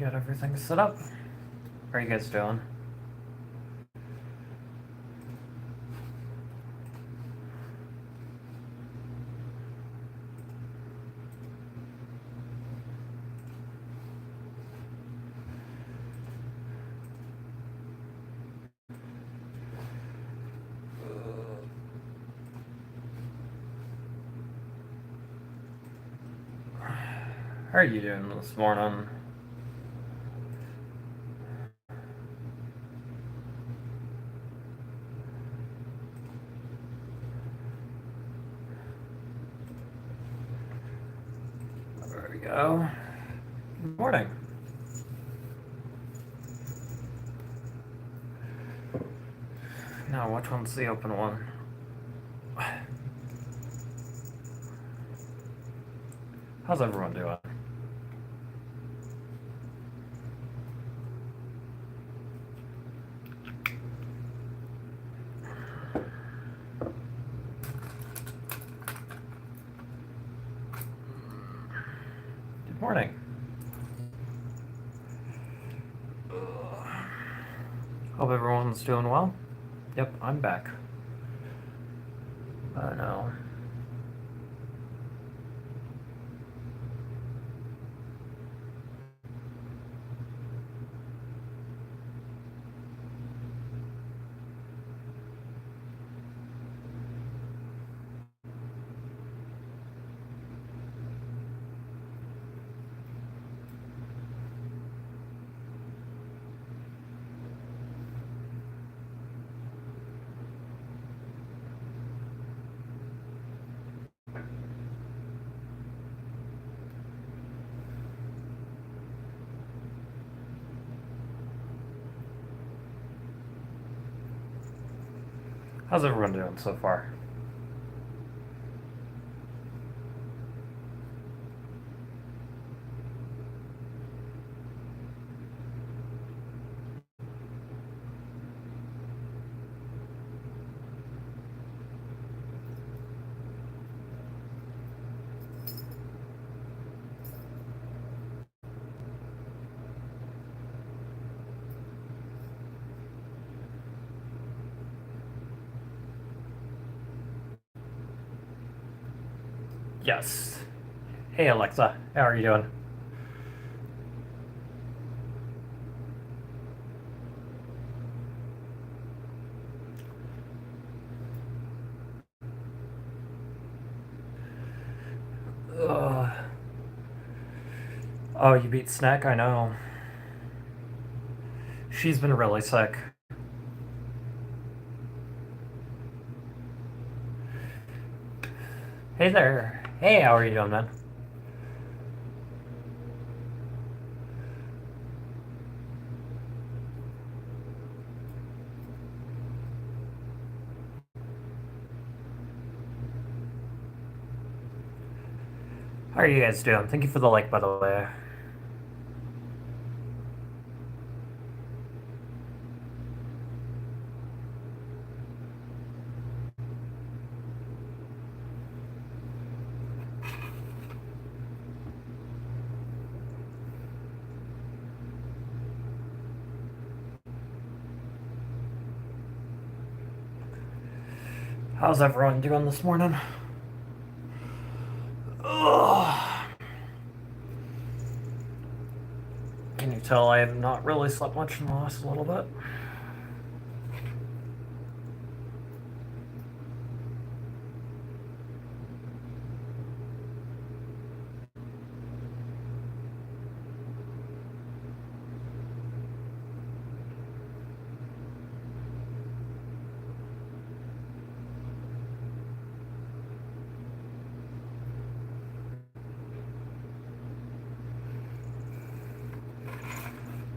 Got everything set up. How are you guys doing? How are you doing this morning? There we go. Good morning. Now, which one's the open one? How's everyone doing? Good morning. Hope everyone's doing well. Yep, I'm back. I know. How's everyone doing so far? Yes. Hey Alexa, how are you doing? Ugh. Oh, you beat Snack? I know. She's been really sick. Hey there. Hey, how are you doing, man? How are you guys doing? Thank you for the like, by the way. How's everyone doing this morning? Ugh. Can you tell I have not really slept much in the last little bit?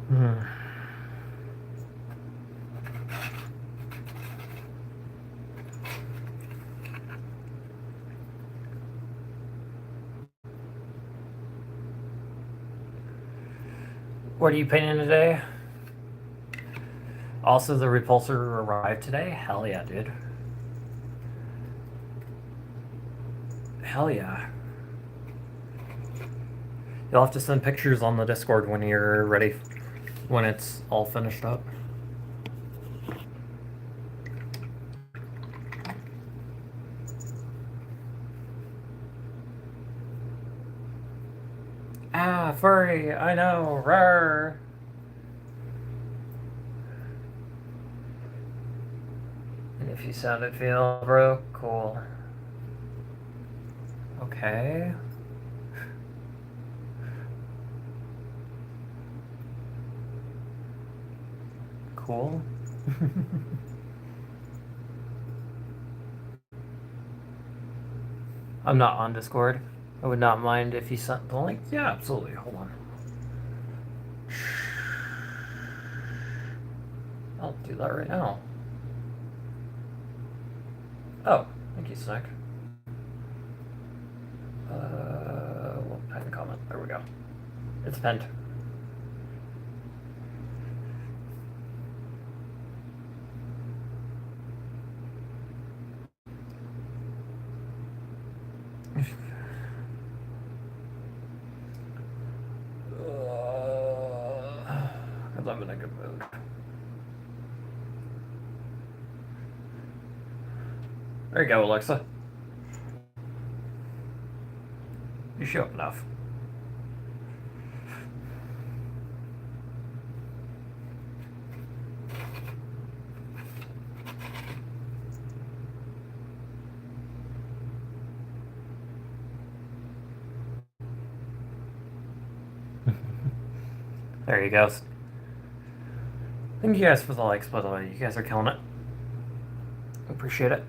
Hmm. What are you painting today? Also, the repulsor arrived today? Hell yeah, dude. Hell yeah. You'll have to send pictures on the Discord when you're ready, when it's all finished up. Ah, furry, I know, rawr. And if you sounded feel, bro, cool. Okay. Cool. I'm not on Discord. I would not mind if you sent the link. Yeah, absolutely. Hold on. I'll do that right now. Oh, thank you, Snack. Pen comment. There we go. It's penned. Because I'm in a good mood. There you go, Alexa. You show up enough. There you go. Thank you guys for the likes, by the way. You guys are killing it. Appreciate it.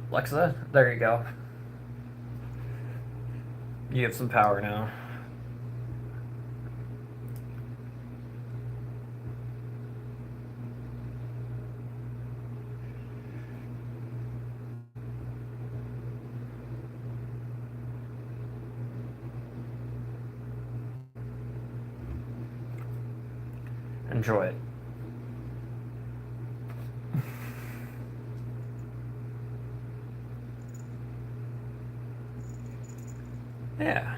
Alexa, there you go. You have some power now. Enjoy it. Yeah.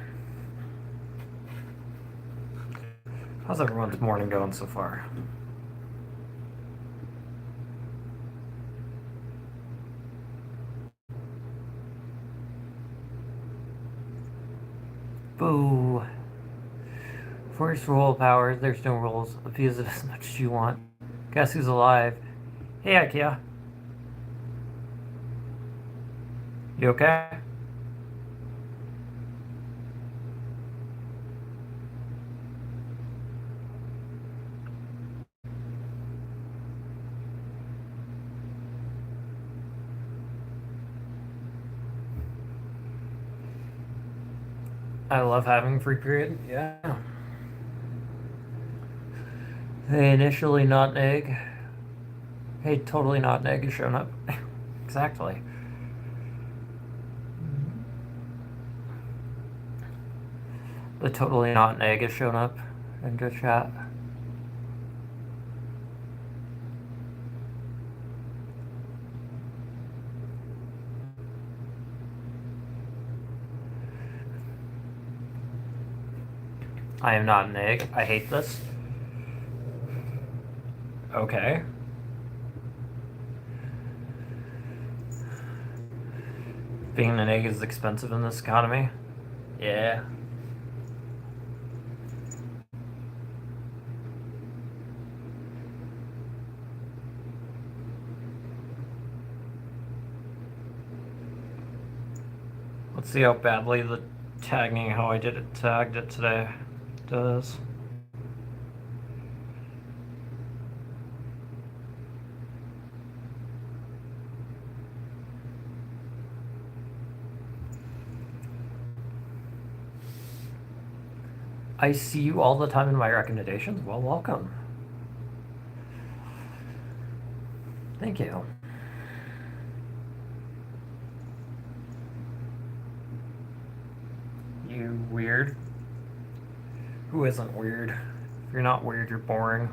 How's everyone's morning going so far? Boo. Force rule power, there's no rules. Abuse it as much as you want. Guess who's alive? Hey, Ikea. You okay? I love having free period. Yeah. Hey, initially not an egg. Hey, totally not an egg is showing up. Exactly. The totally not an egg is showing up in the chat. I am not an egg. I hate this. Okay. Being an egg is expensive in this economy. Yeah. Let's see how badly the tagging, how I did it, tagged it today, does. I see you all the time in my recommendations. Well, welcome. Thank you. You weird Who isn't weird? If you're not weird, you're boring.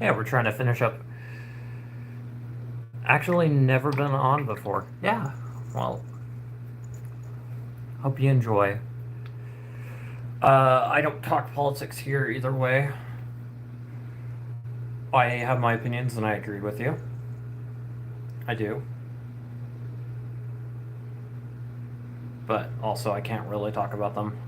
Yeah, we're trying to finish up. Actually, never been on before. Yeah, well, hope you enjoy. I don't talk politics here either way. I have my opinions and I agree with you. I do. But also, I can't really talk about them.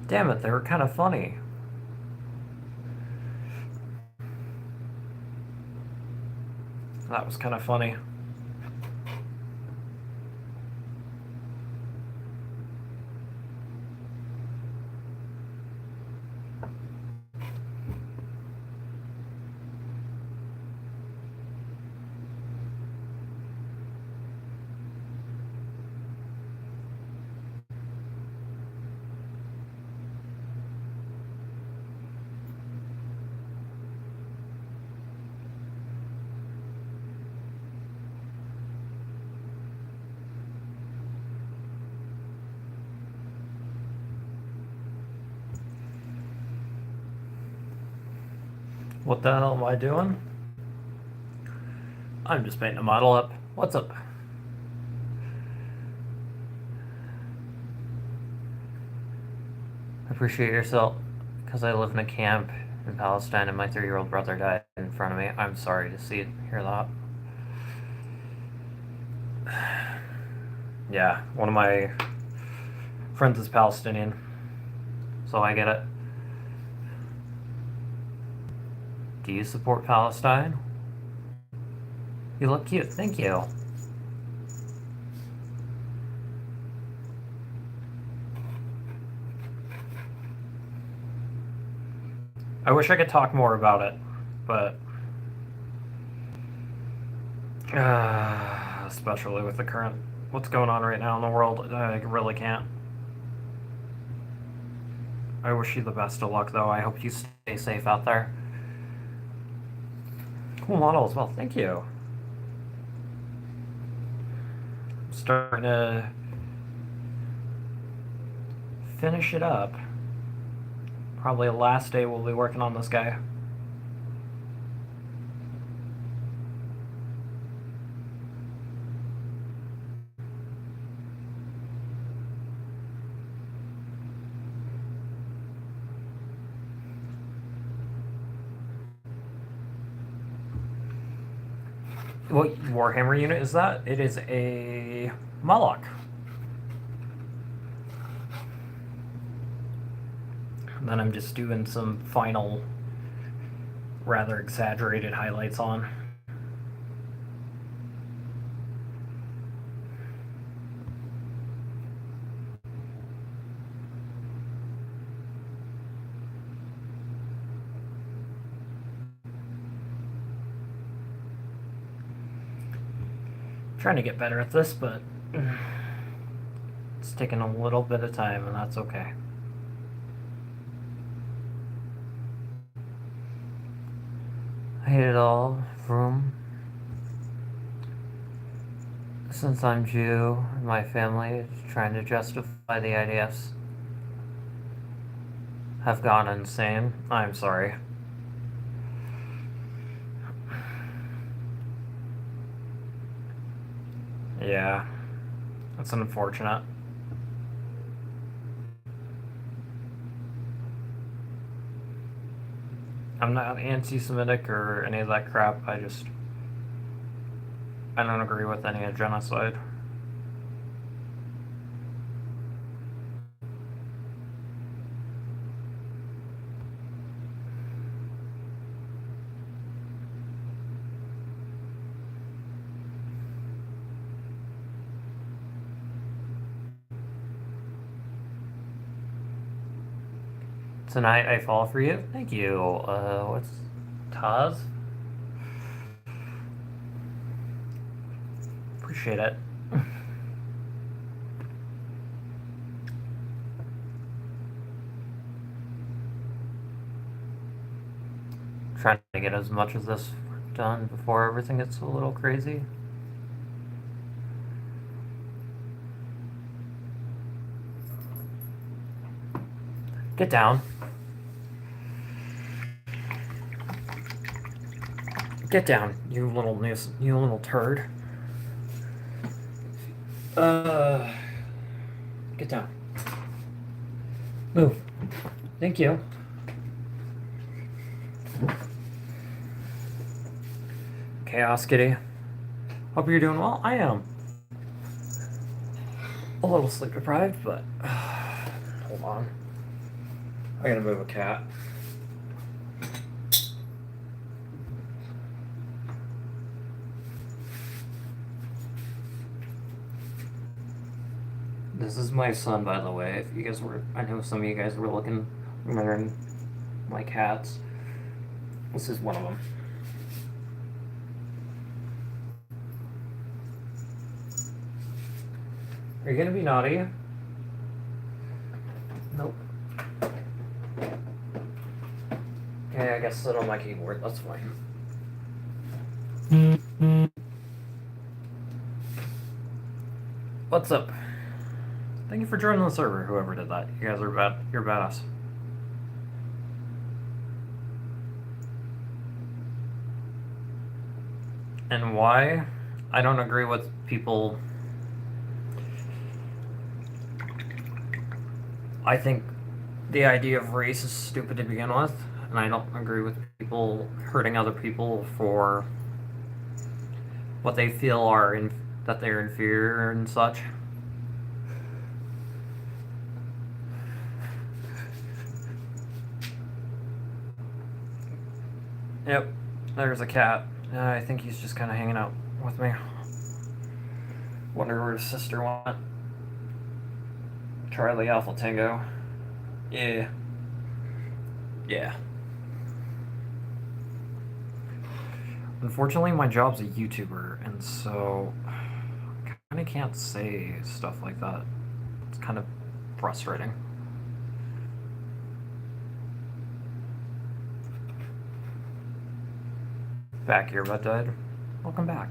Damn it, they were kind of funny. That was kind of funny. What the hell am I doing? I'm just painting a model up. What's up? Appreciate yourself because I live in a camp in Palestine and my 3-year-old brother died in front of me. I'm sorry to hear that. Yeah, one of my friends is Palestinian, so I get it. Do you support Palestine? You look cute, thank you. I wish I could talk more about it, but especially with the current what's going on right now in the world, I really can't. I wish you the best of luck, though. I hope you stay safe out there. Cool model as well. Thank you. I'm starting to finish it up. Probably the last day we'll be working on this guy. What Warhammer unit is that? It is a Moloch. And then I'm just doing some final, rather exaggerated highlights on. Trying to get better at this, but it's taking a little bit of time, and that's okay. I hate it all from since I'm Jew, my family is trying to justify the IDFs have gone insane. I'm sorry. Yeah, that's unfortunate. I'm not anti-Semitic or any of that crap. I don't agree with any of genocide. Tonight I fall for you. Thank you. What's Taz? appreciate it. Trying to get as much of this done before everything gets a little crazy. Get down. Get down, you little turd. Get down. Move. Thank you. Chaos Kitty. Hope you're doing well. I am. A little sleep deprived, but hold on. I gotta move a cat. This is my son, by the way. If you guys were, I know some of you guys were wondering my cats. This is one of them. Are you gonna be naughty? Nope. Okay, I guess sit on my keyboard. That's fine. What's up? Thank you for joining the server, whoever did that. You guys are you're badass. And why? I don't agree with people. I think the idea of race is stupid to begin with, and I don't agree with people hurting other people for what they feel that they're inferior and such. Yep, there's a cat. I think he's just kind of hanging out with me. Wonder where his sister went. Charlie Alpha Tango. Yeah. Yeah. Unfortunately, my job's a YouTuber, and so I kind of can't say stuff like that. It's kind of frustrating. Back here, Bud Died. Welcome back.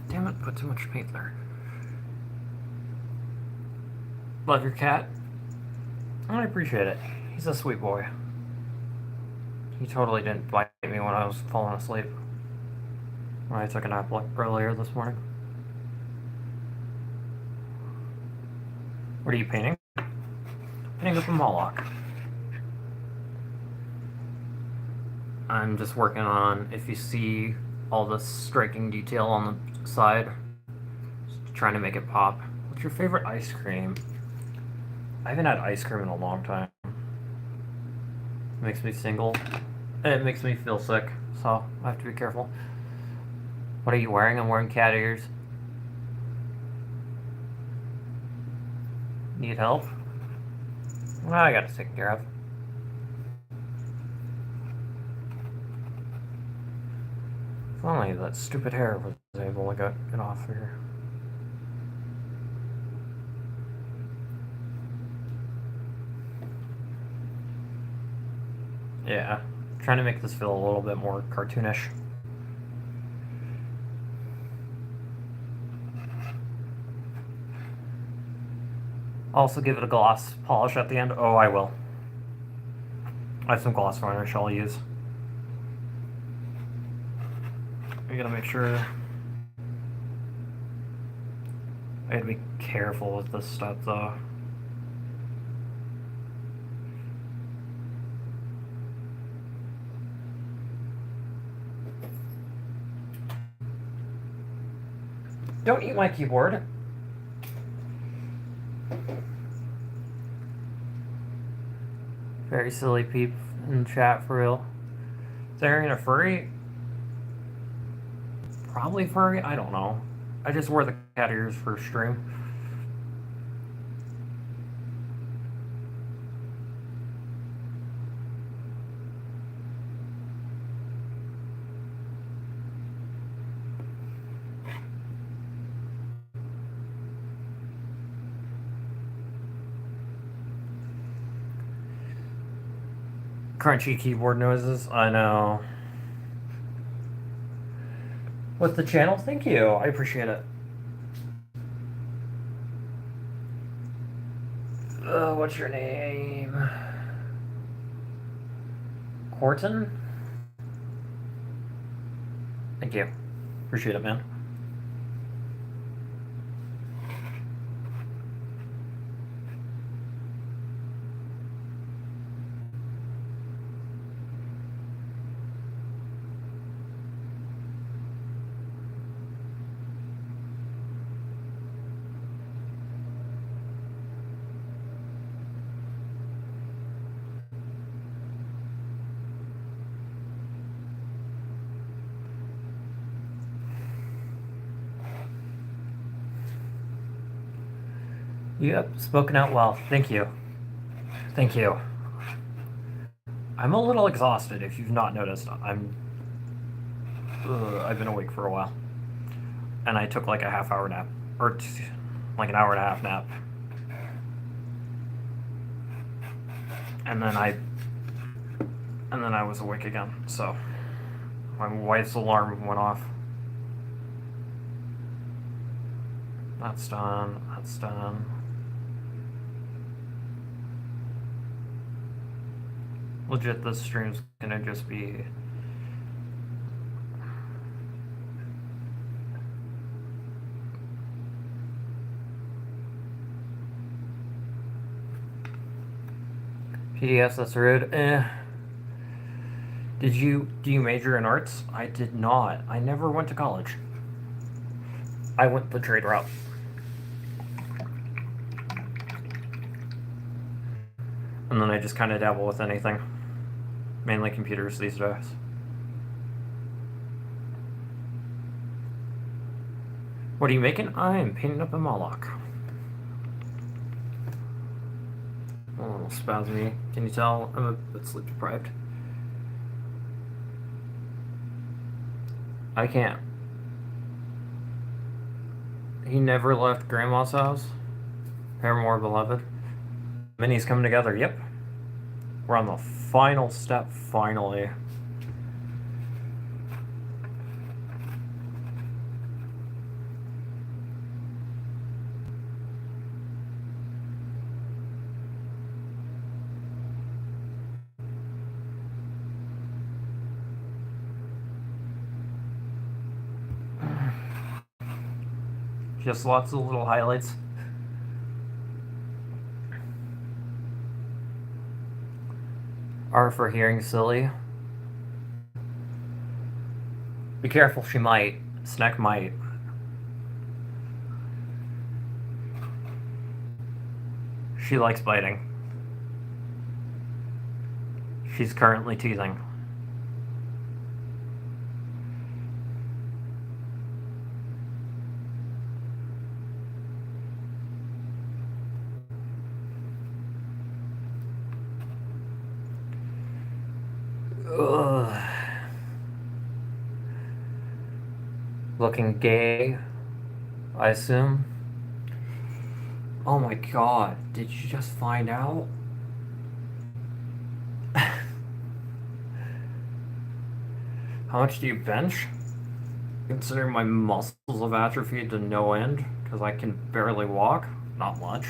Damn it, put too much paint there. Love your cat. I appreciate it. He's a sweet boy. He totally didn't bite me when I was falling asleep. When I took a nap earlier this morning. What are you painting? Painting up a Moloch. I'm just working on, if you see all the striking detail on the side, just trying to make it pop. What's your favorite ice cream? I haven't had ice cream in a long time. It makes me single. It makes me feel sick, so I have to be careful. What are you wearing? I'm wearing cat ears. Need help? Well, I got it taken care of. If only that stupid hair was able to get off here. Yeah, trying to make this feel a little bit more cartoonish. Also give it a gloss polish at the end. Oh, I will. I have some gloss varnish I'll use. I gotta make sure. I gotta be careful with this stuff though. Don't eat my keyboard. Very silly peep in chat for real. Is Arian a furry? Probably furry? I don't know. I just wore the cat ears for stream. Crunchy keyboard noises. I know. With the channel, thank you. I appreciate it. What's your name? Corton? Thank you. Appreciate it, man. Yep, spoken out well. Thank you. Thank you. I'm a little exhausted, if you've not noticed. I've been awake for a while. And I took like a half-hour nap. Or like an hour and a half nap. And then I was awake again, so my wife's alarm went off. That's done. That's done. Legit, this stream's gonna just be... PDS, that's rude. Do you major in arts? I did not. I never went to college. I went the trade route. And then I just kind of dabble with anything. Mainly computers these days. What are you making? I'm painting up a Moloch. A little spasmy. Can you tell? I'm a bit sleep deprived. I can't. He never left Grandma's house. Paramore beloved. Minis coming together. Yep. We're on the final step, finally. Just lots of little highlights. R for hearing silly. Be careful, she might. Snack might. She likes biting. She's currently teething. Looking gay, I assume. Oh my god, did you just find out? How much do you bench? Considering my muscles have atrophied to no end, because I can barely walk. Not much.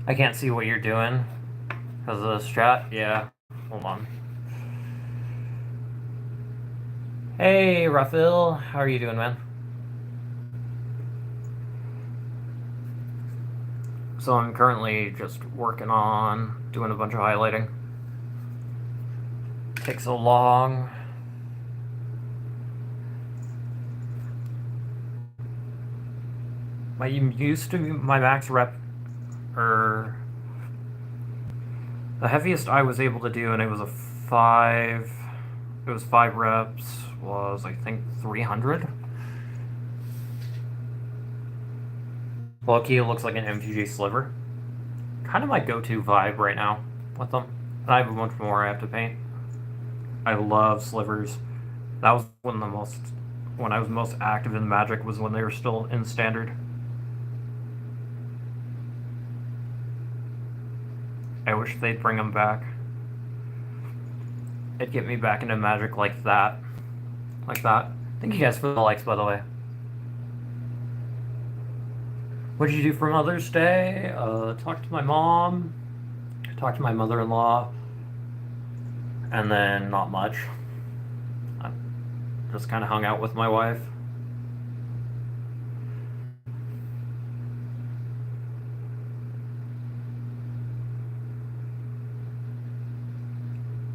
I can't see what you're doing. Because of the strat? Yeah. Hold on. Hey, Raphael. How are you doing, man? So I'm currently just working on doing a bunch of highlighting. Takes so long. My max rep, or the heaviest I was able to do, and it was 5 reps, was I think 300. Low-key, it looks like an MTG sliver. Kind of my go-to vibe right now with them. And I have a bunch more I have to paint. I love slivers. That was one of the most when I was most active in Magic was when they were still in Standard. I wish they'd bring them back. It'd get me back into Magic like that. Like that. Thank you guys for the likes, by the way. What did you do for Mother's Day? Talked to my mom, talked to my mother-in-law, and then not much. I just kind of hung out with my wife.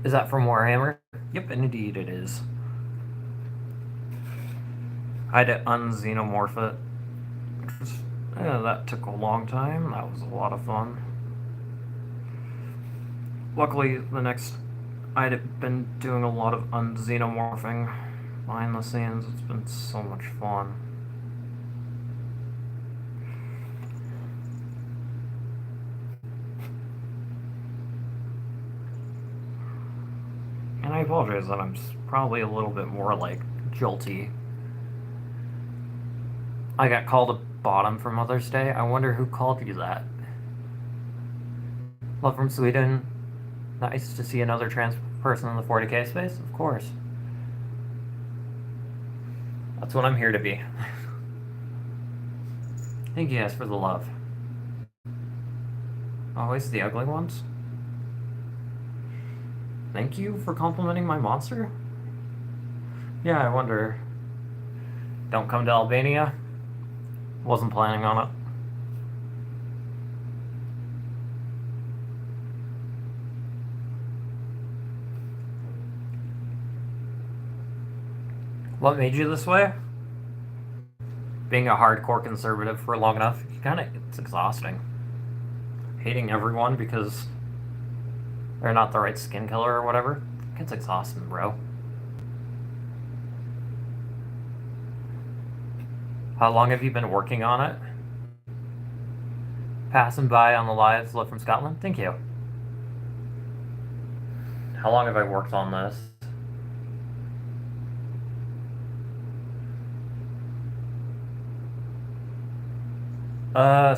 Is that from Warhammer? Yep, indeed it is. I had to unxenomorph it. That took a long time. That was a lot of fun. Luckily, I'd been doing a lot of unxenomorphing behind the scenes. It's been so much fun. And I apologize that I'm probably a little bit more, like, jolty. I got called a bottom for Mother's Day. I wonder who called you that. Love from Sweden. Nice to see another trans person in the 40k space, of course. That's what I'm here to be. Thank you guys for the love. Always the ugly ones. Thank you for complimenting my monster? Yeah, I wonder. Don't come to Albania? Wasn't planning on it. What made you this way? Being a hardcore conservative for long enough, it's exhausting. Hating everyone because they're not the right skin color or whatever. It's exhausting, bro. How long have you been working on it? Passing by on the lives, love from Scotland. Thank you. How long have I worked on this?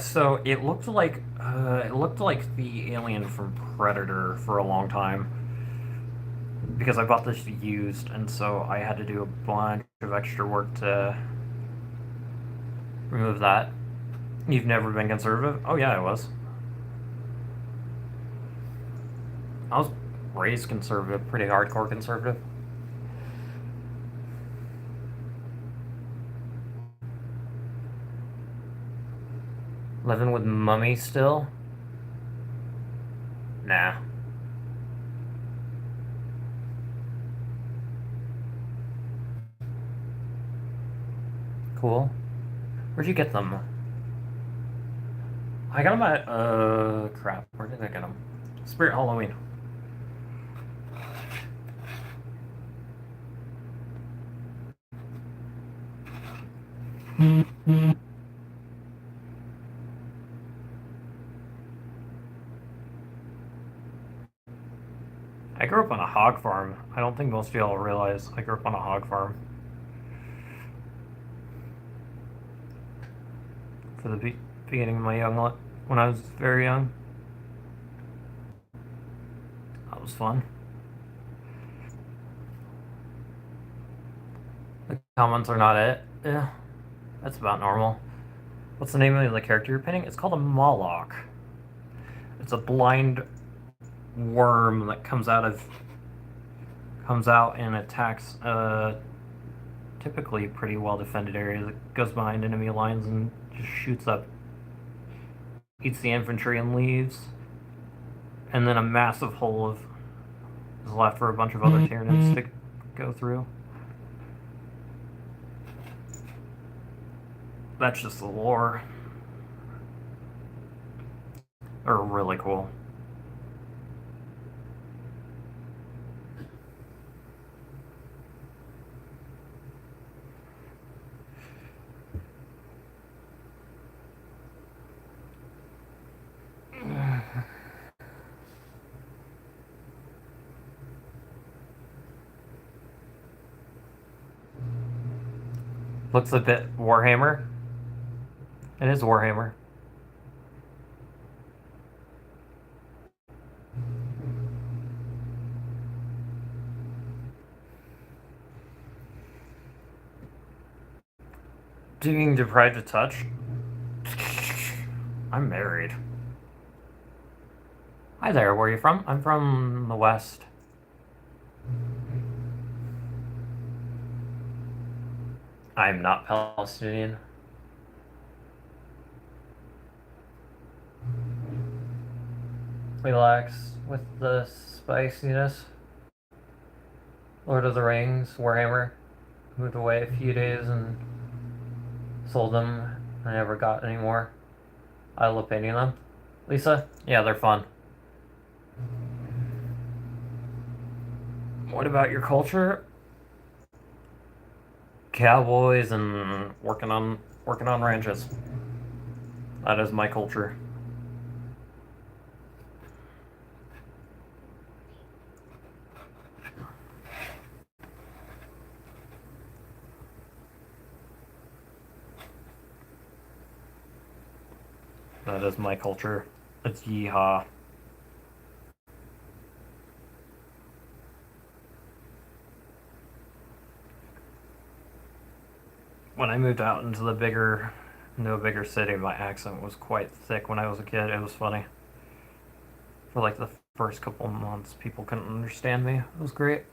So it looked like the alien from Predator for a long time because I bought this used, and so I had to do a bunch of extra work to remove that. You've never been conservative? Oh yeah, I was. I was raised conservative, pretty hardcore conservative. Living with Mummy still? Nah. Cool. Where'd you get them? I got them at, crap. Where did I get them? Spirit Halloween. I grew up on a hog farm. I don't think most of y'all realize I grew up on a hog farm. For the beginning of my when I was very young. That was fun. The comments are not it. Yeah, that's about normal. What's the name of the character you're painting? It's called a Moloch. It's a blind worm that comes out and attacks typically pretty well defended areas. It goes behind enemy lines and just shoots up, eats the infantry and leaves, and then a massive hole is left for a bunch of other Tyranids to go through. That's just the lore. They're really cool. Looks a bit Warhammer. It is Warhammer. Being deprived of touch? I'm married. Hi there, where are you from? I'm from the West. I'm not Palestinian. Relax with the spiciness. Lord of the Rings, Warhammer. Moved away a few days and sold them. I never got any more. I love painting them. Lisa? Yeah, they're fun. What about your culture? Cowboys and working on ranches. That is my culture. That is my culture. It's yeehaw. When I moved out into a bigger city, my accent was quite thick when I was a kid. It was funny. For like the first couple months, people couldn't understand me. It was great.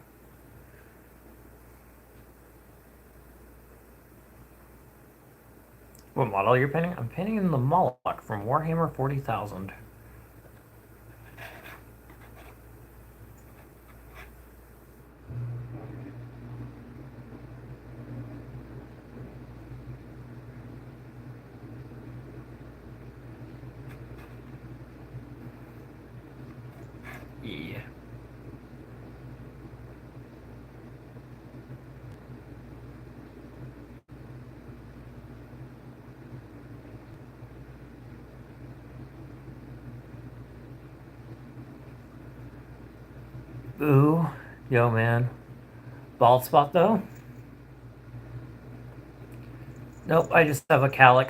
What model you're painting? I'm painting in the Moloch from Warhammer 40,000. Yeah. Ooh. Yo, man. Bald spot, though? Nope, I just have a calic.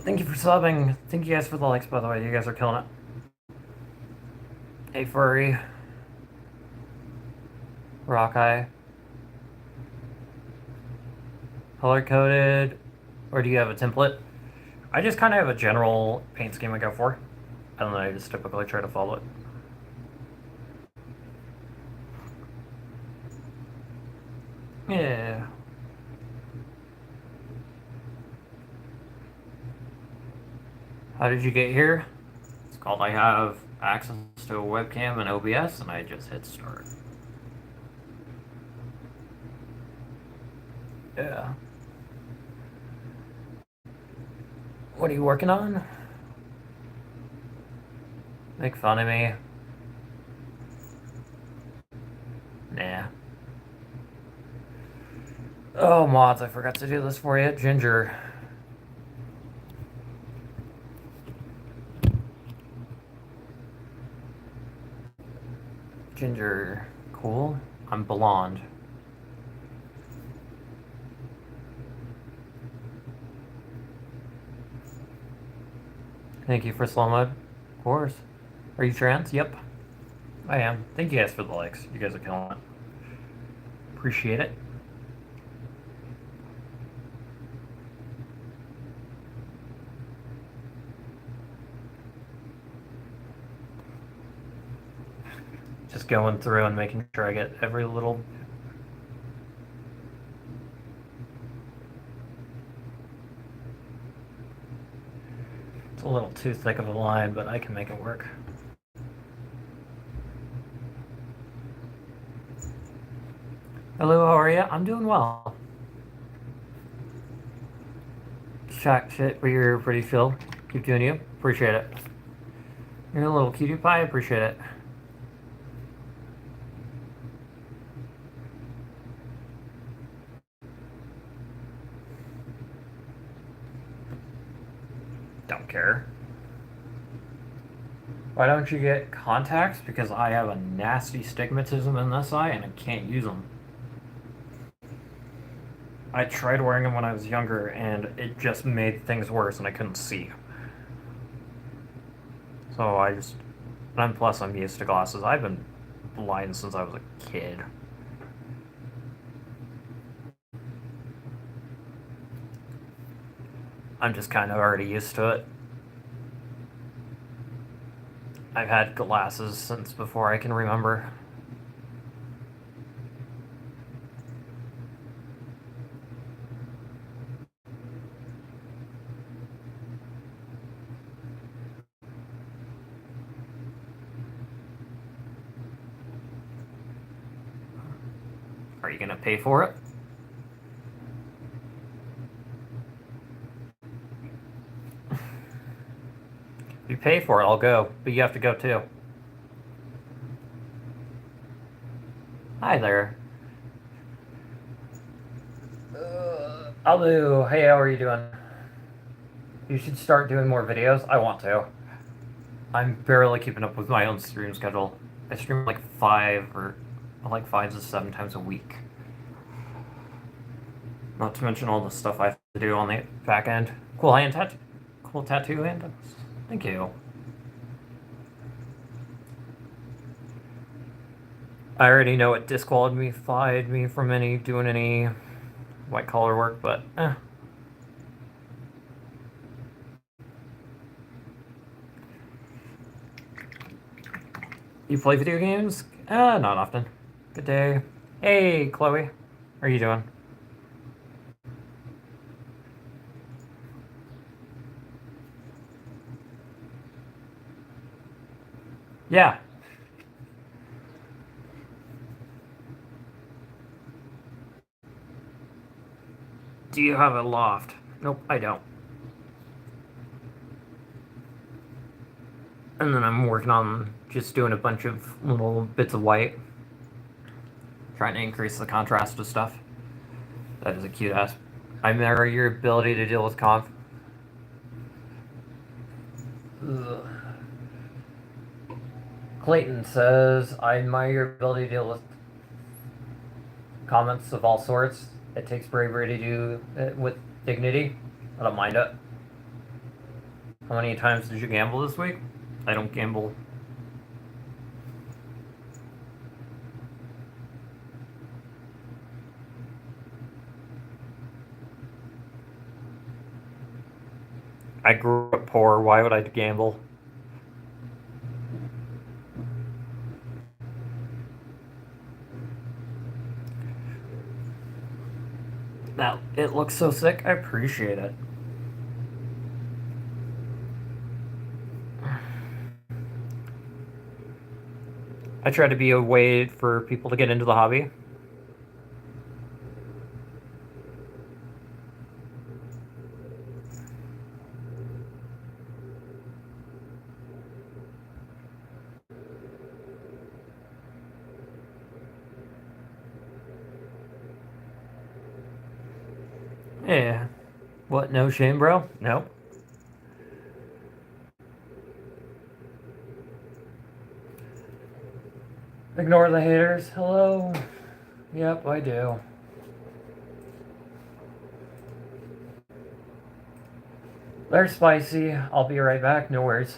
Thank you for subbing. Thank you guys for the likes, by the way. You guys are killing it. Hey, Furry. Rockeye. Color coded. Or do you have a template? I just kind of have a general paint scheme I go for. And then I just typically try to follow it. Yeah. How did you get here? It's called I have access to a webcam and OBS, and I just hit start. Yeah. What are you working on? Make fun of me? Nah. Oh, mods, I forgot to do this for you. Ginger. Ginger. Cool. I'm blonde. Thank you for slow mode. Of course. Are you trans? Yep. I am. Thank you guys for the likes. You guys are killing it. Appreciate it. Just going through and making sure I get every little... It's a little too thick of a line, but I can make it work. Hello, how are you? I'm doing well. Chat shit for your pretty Phil. Keep doing you. Appreciate it. You're a little cutie pie. Appreciate it. Don't care. Why don't you get contacts? Because I have a nasty stigmatism in this eye and I can't use them. I tried wearing them when I was younger and it just made things worse and I couldn't see. So and plus I'm used to glasses. I've been blind since I was a kid. I'm just kind of already used to it. I've had glasses since before I can remember. Are you gonna pay for it? If you pay for it, I'll go, but you have to go too. Hi there. I'll do. Hey, how are you doing? You should start doing more videos. I want to. I'm barely keeping up with my own stream schedule. I stream like 5 to 7 times a week. Not to mention all the stuff I have to do on the back end. Cool tattoo hand. Thank you. I already know it disqualified me from doing any white collar work, but You play video games? Not often. Good day. Hey, Chloe. How are you doing? Yeah. Do you have a loft? Nope, I don't. And then I'm working on just doing a bunch of little bits of white. Trying to increase the contrast of stuff. That is a cute ass. I admire your ability to deal with conf. Ugh. Clayton says, I admire your ability to deal with comments of all sorts. It takes bravery to do it with dignity. I don't mind it. How many times did you gamble this week? I don't gamble. I grew up poor. Why would I gamble? Now, it looks so sick. I appreciate it. I try to be a way for people to get into the hobby. Yeah. What? No shame, bro? No. Ignore the haters. Hello. Yep, I do. They're spicy. I'll be right back. No worries.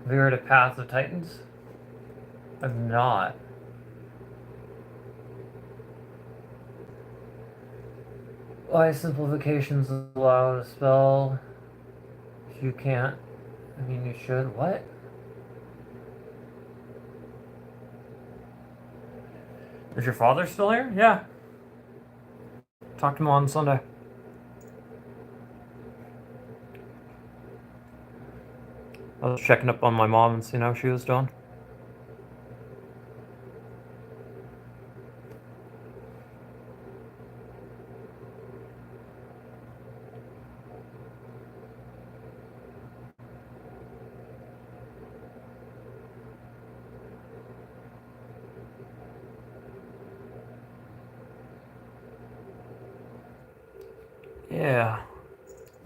Have you heard of Path of Titans? I've not. Why simplifications allow to spell? If you can't, I mean, you should. What? Is your father still here? Yeah. Talked to him on Sunday. I was checking up on my mom and seeing how she was doing. Yeah.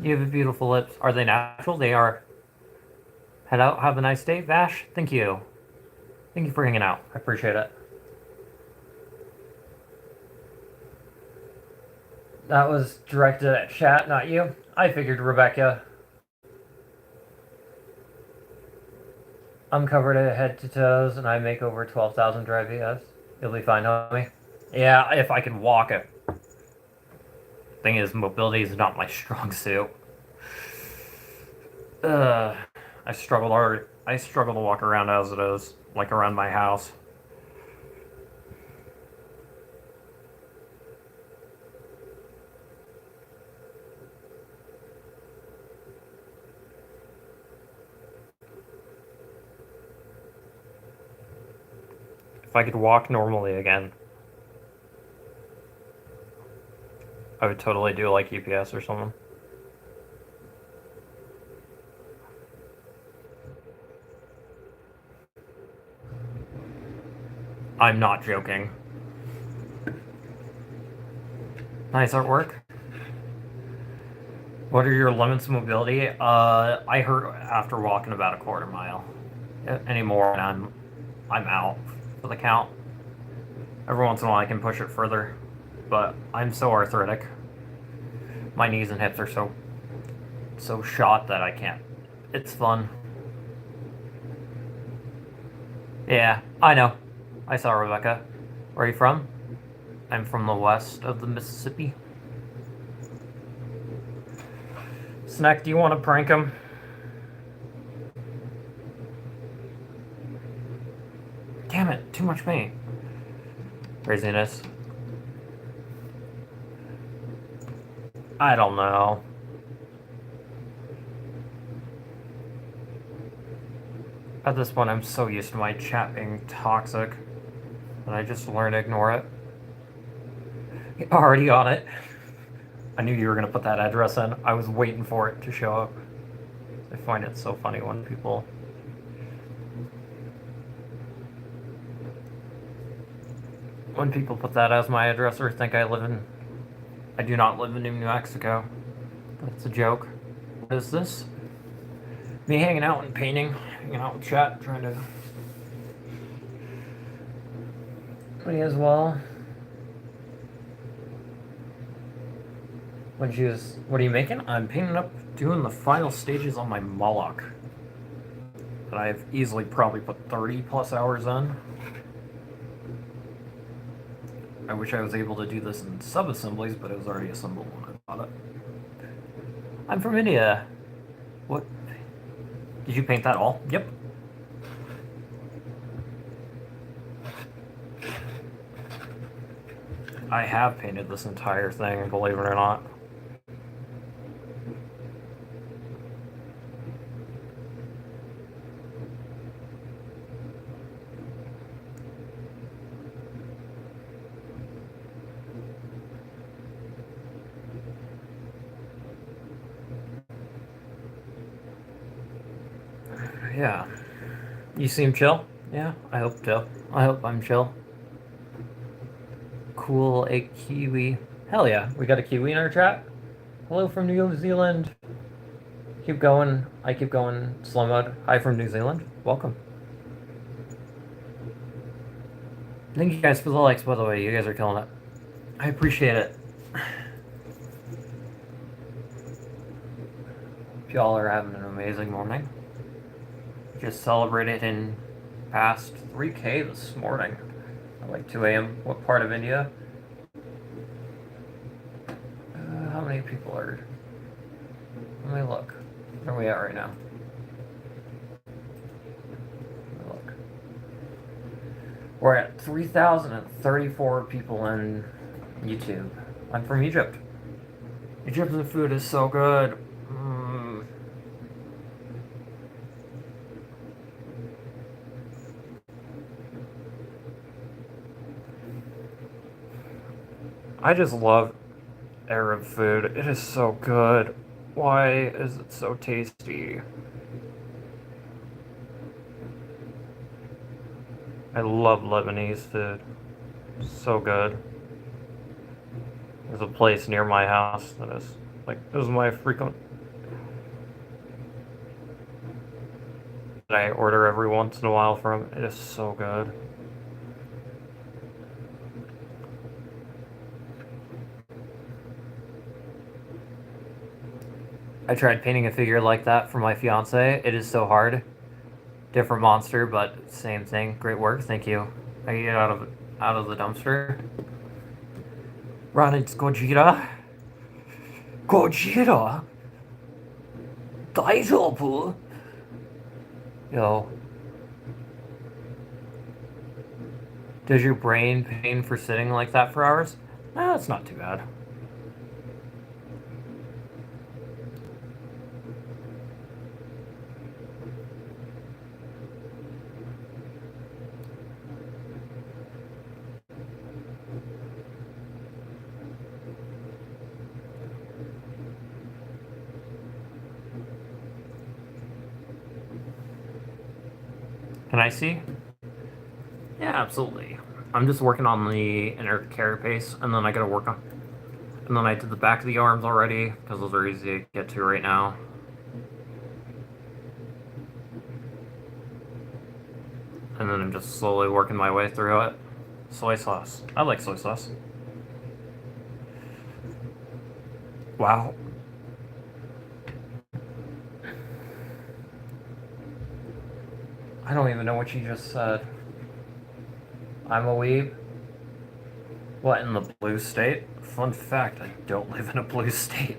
You have beautiful lips. Are they natural? They are. Head out. Have a nice day, Vash. Thank you. Thank you for hanging out. I appreciate it. That was directed at chat, not you. I figured, Rebecca. I'm covered head to toes, and I make over 12,000 drive ES. You'll be fine, homie. Yeah, if I can walk it. Thing is, mobility is not my strong suit. I struggle hard. I struggle to walk around as it is, like around my house. If I could walk normally again, I would totally do like EPS or something. I'm not joking. Nice artwork. What are your limits of mobility? I hurt after walking about a quarter mile. Anymore, and I'm out for the count. Every once in a while I can push it further, but I'm so arthritic. My knees and hips are so shot that I can't. It's fun. Yeah, I know. I saw Rebecca. Where are you from? I'm from the west of the Mississippi. Snack, do you want to prank him? Damn it, too much paint. Craziness. I don't know. At this point, I'm so used to my chat being toxic that I just learned to ignore it. Already on it. I knew you were going to put that address in. I was waiting for it to show up. I find it so funny when people... When people put that as my address or think I live in... I do not live in New Mexico. That's a joke. What is this? Me hanging out and painting. Hanging out with chat, trying to... Me as well. When she was... What are you making? I'm painting up, doing the final stages on my Moloch. That I've easily probably put 30 plus hours in. I wish I was able to do this in sub-assemblies, but it was already assembled when I bought it. I'm from India. What? Did you paint that all? Yep. I have painted this entire thing, believe it or not. Yeah. You seem chill? Yeah, I hope chill. I hope I'm chill. Cool, a Kiwi. Hell yeah, we got a Kiwi in our chat. Hello from New Zealand. Keep going. I keep going. Slow mode. Hi from New Zealand. Welcome. Thank you guys for the likes, by the way. You guys are killing it. I appreciate it. Y'all are having an amazing morning. Just celebrated in past 3K this morning at like 2 a.m. What part of India? How many people are... Let me look. Where are we at right now? Let me look. We're at 3,034 people in YouTube. I'm from Egypt. Egyptian food is so good. I just love Arab food. It is so good. Why is it so tasty? I love Lebanese food. So good. There's a place near my house that is Like, this is my frequent that I order every once in a while from. It is so good. I tried painting a figure like that for my fiance. It is so hard. Different monster, but same thing. Great work, thank you. I get out of the dumpster. Ron, it's Gojira. Gojira. Daijoubu. Yo. Does your brain pain for sitting like that for hours? Nah, it's not too bad. Can I see? Yeah, absolutely. I'm just working on the inner carapace, and then I gotta work on. And then I did the back of the arms already, because those are easy to get to right now. And then I'm just slowly working my way through it. Soy sauce. I like soy sauce. Wow. I don't even know what you just said. I'm a weeb. What, in the blue state? Fun fact, I don't live in a blue state.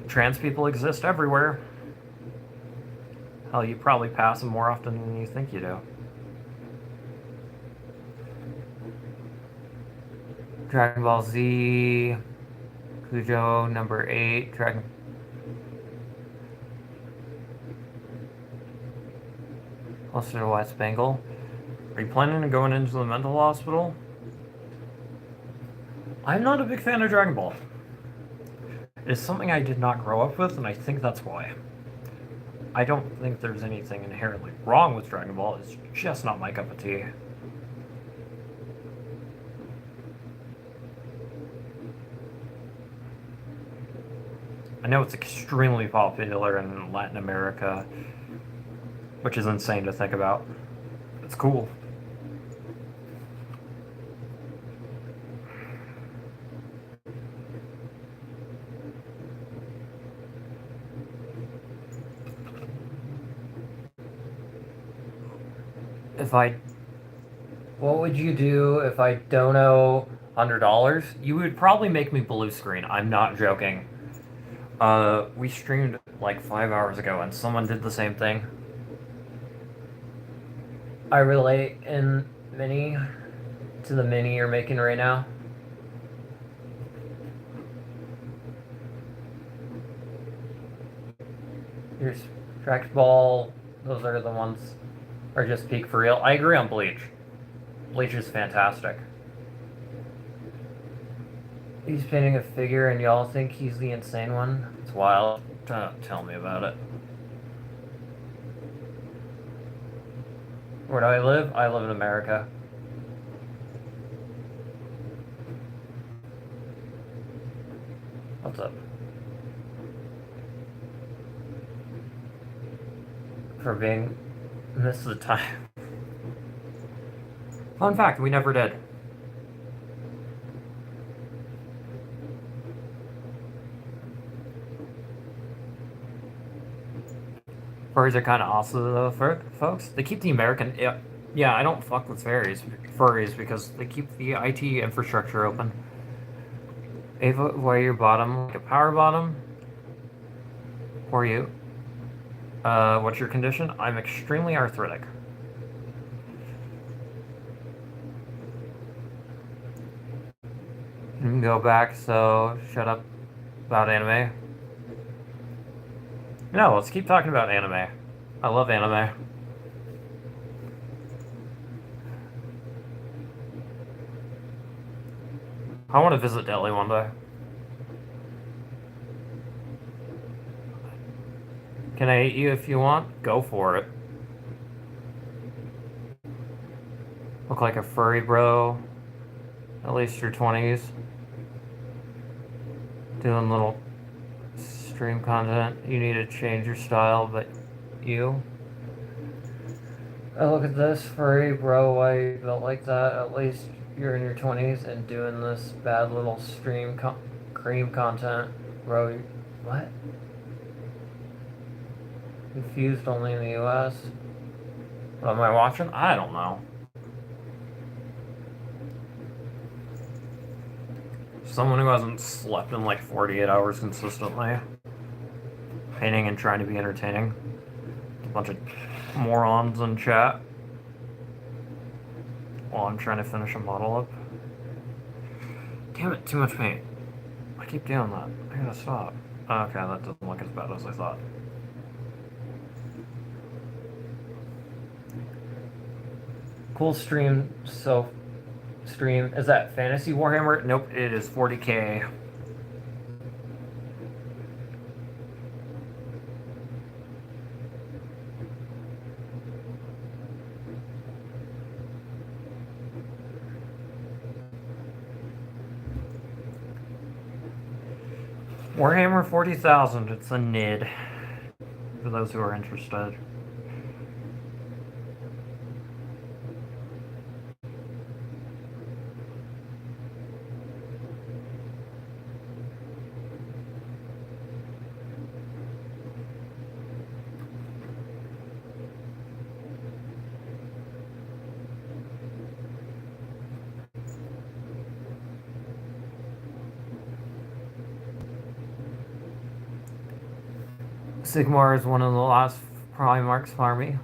Trans people exist everywhere. Hell, you probably pass them more often than you think you do. Dragon Ball Z, Cujo, number 8, Dragon... Closer to West Bengal. Are you planning on going into the mental hospital? I'm not a big fan of Dragon Ball. It's something I did not grow up with, and I think that's why. I don't think there's anything inherently wrong with Dragon Ball, it's just not my cup of tea. I know it's extremely popular in Latin America, which is insane to think about. It's cool. What would you do if I don't owe $100? You would probably make me blue screen. I'm not joking. We streamed like 5 hours ago and someone did the same thing. I relate in mini to the mini you're making right now. Here's trackball. Those are the ones are just peak for real. I agree on Bleach. Bleach is fantastic. He's painting a figure and y'all think he's the insane one? It's wild. Tell me about it. Where do I live? I live in America. What's up? For being missed the time. Fun fact, we never did. Furries are kind of awesome though, folks. They keep the American... Yeah, I don't fuck with furries because they keep the IT infrastructure open. Ava, why are your bottom like a power bottom? Or you? What's your condition? I'm extremely arthritic. You can go back, so shut up about anime. No, let's keep talking about anime. I love anime. I want to visit Delhi one day. Can I eat you if you want? Go for it. Look like a furry bro. At least your 20s. doing little stream content. You need to change your style, but you. Oh, look at this, furry bro. Why you built like that? At least you're in your 20s and doing this bad little cream content, bro. What? Confused only in the US. What am I watching? I don't know. Someone who hasn't slept in like 48 hours consistently. Painting and trying to be entertaining. A bunch of morons in chat. While I'm trying to finish a model up. Damn it, too much paint. I keep doing that. I gotta stop. Okay, that doesn't look as bad as I thought. Cool stream, stream. Is that Fantasy Warhammer? Nope, it is 40k. Warhammer 40,000, it's a NID, for those who are interested. Sigmar is one of the last Primarchs for me.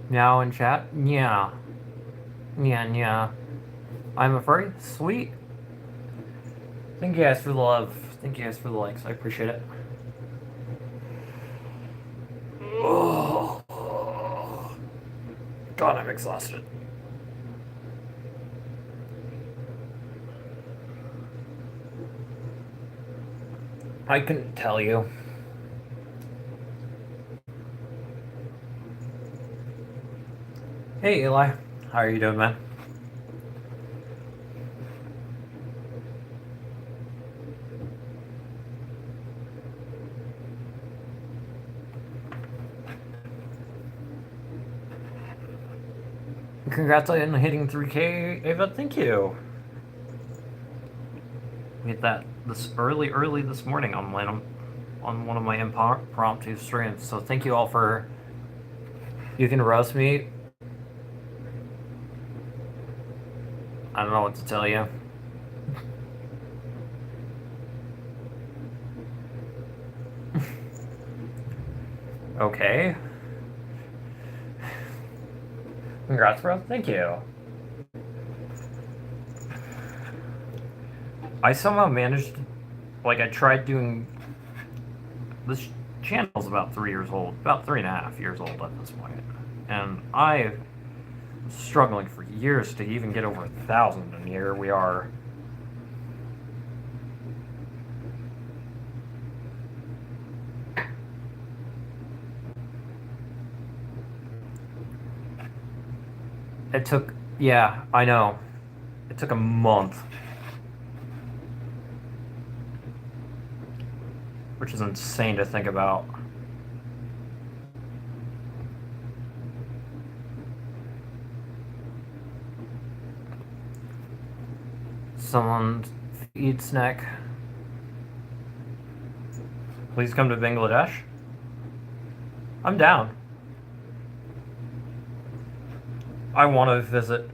Meow in chat. Yeah. Yeah. I'm a furry? Sweet. Thank you guys for the love. Thank you guys for the likes. I appreciate it. Oh. God, I'm exhausted. I couldn't tell you. Hey Eli, how are you doing, man? Congrats on hitting 3K, Ava. Thank you. We hit that this early this morning on one of my impromptu streams. So thank you all for. You can roast me. I don't know what to tell you. Okay. Congrats, bro. Thank you. I somehow managed, like, I tried doing, this channel's about 3 years old, about 3.5 years old at this point, and I was struggling for years to even get over 1,000, and here we are. It took, yeah, I know. It took a month. Which is insane to think about. Someone feed snack. Please come to Bangladesh. I'm down. I want to visit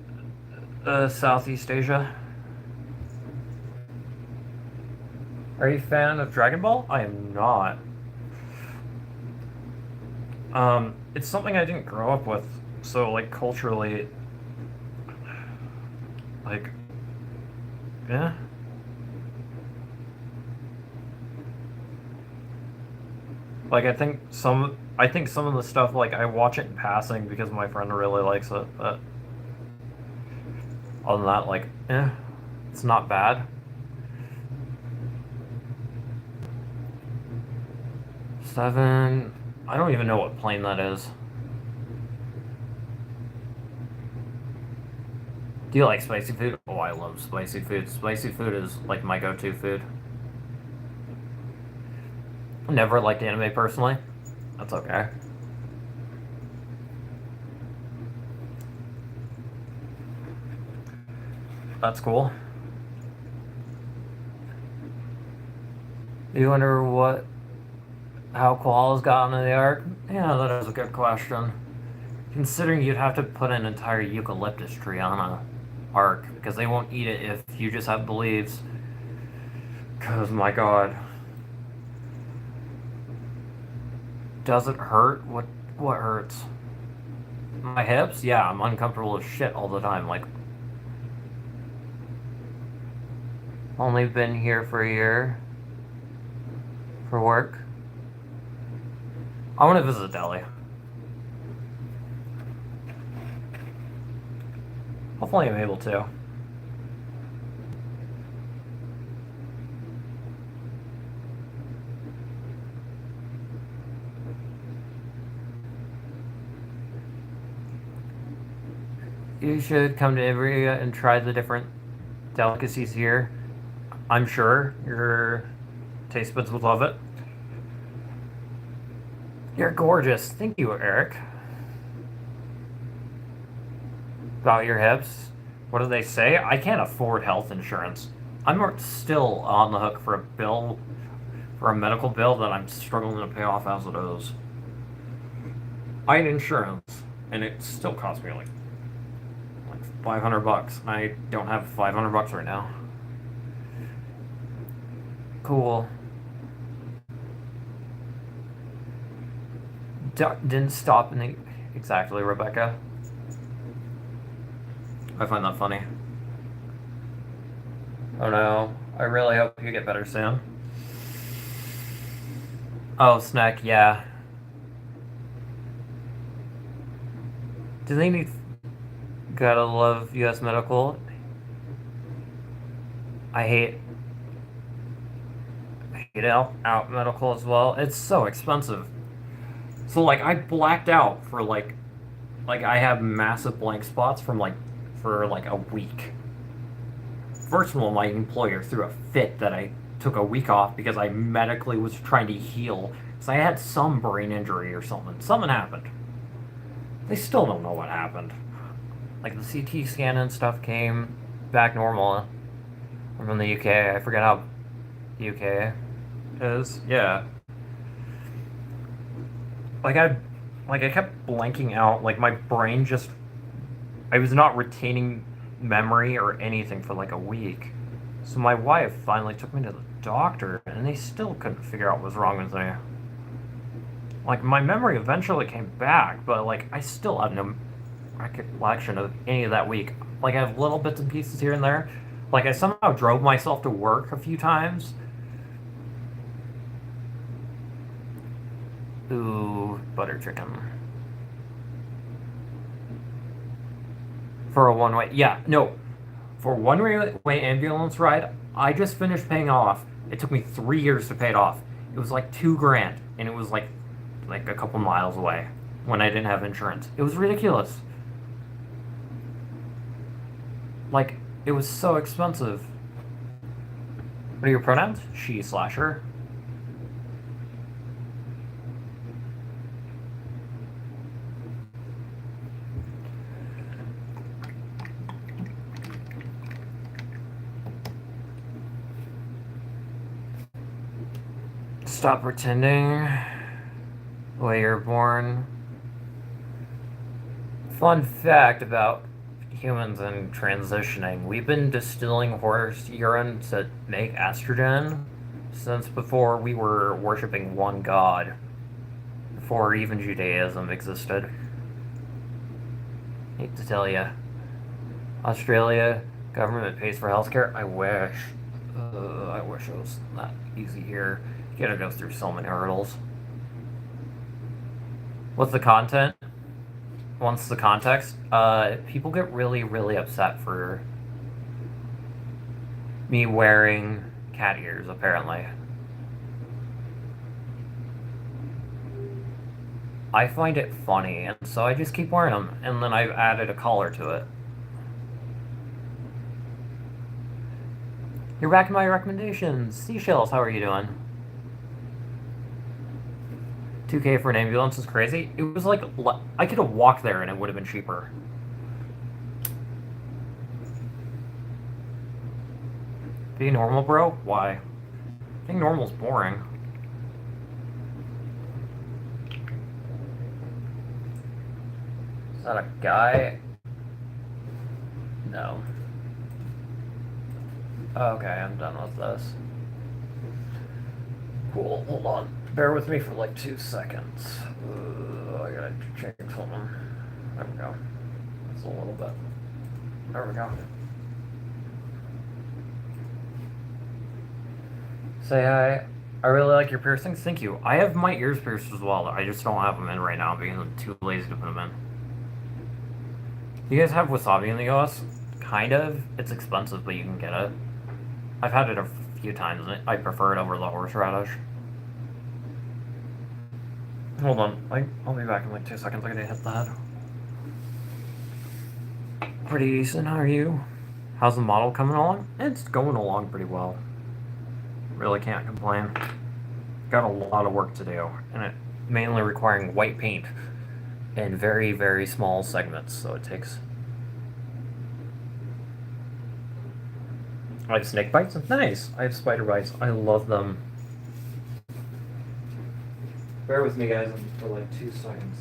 Southeast Asia. Are you a fan of Dragon Ball? I am not. It's something I didn't grow up with, so like culturally, like, yeah. Like I think some of the stuff, like I watch it in passing because my friend really likes it, but other than that, like, it's not bad. 7. I don't even know what plane that is. Do you like spicy food? Oh, I love spicy food. Spicy food is like my go-to food. Never liked anime personally. That's okay. That's cool. You wonder how koalas got into the ark? Yeah, that is a good question. Considering you'd have to put an entire eucalyptus tree on a ark because they won't eat it if you just have the leaves. Cause my god, does it hurt? What hurts? My hips? Yeah, I'm uncomfortable as shit all the time. Like, only been here for a year for work. I want to visit Delhi. Hopefully I'm able to. You should come to Ivrea and try the different delicacies here. I'm sure your taste buds would love it. You're gorgeous. Thank you, Eric. About your hips. What do they say? I can't afford health insurance. I'm still on the hook for a medical bill that I'm struggling to pay off as it is. I had insurance, and it still cost me like $500. I don't have $500 right now. Cool. Didn't stop in the... Exactly, Rebecca. I find that funny. Oh no. I really hope you get better soon. Oh, Snack, yeah. Do they need... Gotta love US Medical. I hate out medical as well. It's so expensive. So like I blacked out for like I have massive blank spots for like a week. First of all, my employer threw a fit that I took a week off because I medically was trying to heal. So I had some brain injury or something. Something happened. They still don't know what happened. Like the CT scan and stuff came back normal. I'm from the UK. I forget how the UK is. Yeah. I kept blanking out. Like my brain just I was not retaining memory or anything for like a week. So my wife finally took me to the doctor and they still couldn't figure out what was wrong with me. Like my memory eventually came back, but like I still have no recollection of any of that week. Like I have little bits and pieces here and there. Like I somehow drove myself to work a few times. Ooh, butter chicken. For a one-way, yeah, no. For a one-way ambulance ride, I just finished paying off. It took me 3 years to pay it off. It was like $2,000, and it was like a couple miles away when I didn't have insurance. It was ridiculous. Like, it was so expensive. What are your pronouns? She/her. Stop pretending the way you're born. Fun fact about humans and transitioning. We've been distilling horse urine to make estrogen since before we were worshipping one god. Before even Judaism existed. Hate to tell you. Australia, government pays for healthcare. I wish. I wish it was that easy here. You gotta go through so many hurdles. What's the content? What's the context? People get really, really upset for me wearing cat ears, apparently. I find it funny, and so I just keep wearing them, and then I've added a collar to it. You're back in my recommendations. Seashells, how are you doing? 2K for an ambulance is crazy. It was like I could have walked there and it would have been cheaper. Being normal, bro? Why? Being normal's boring. Is that a guy? No. Okay, I'm done with this. Cool, hold on. Bear with me for like 2 seconds. I gotta change something. There we go. That's a little bit. There we go. Say hi. I really like your piercings. Thank you. I have my ears pierced as well. I just don't have them in right now because I'm too lazy to put them in. You guys have wasabi in the US? Kind of. It's expensive, but you can get it. I've had it a few times. I prefer it over the horseradish. Hold on. I'll be back in like 2 seconds. I gotta hit that. Pretty decent. How are you? How's the model coming along? It's going along pretty well. Really can't complain. Got a lot of work to do, and it mainly requiring white paint in very, very small segments, so it takes... I have snake bites? Nice! I have spider bites. I love them. Bear with me, guys, for like 2 seconds.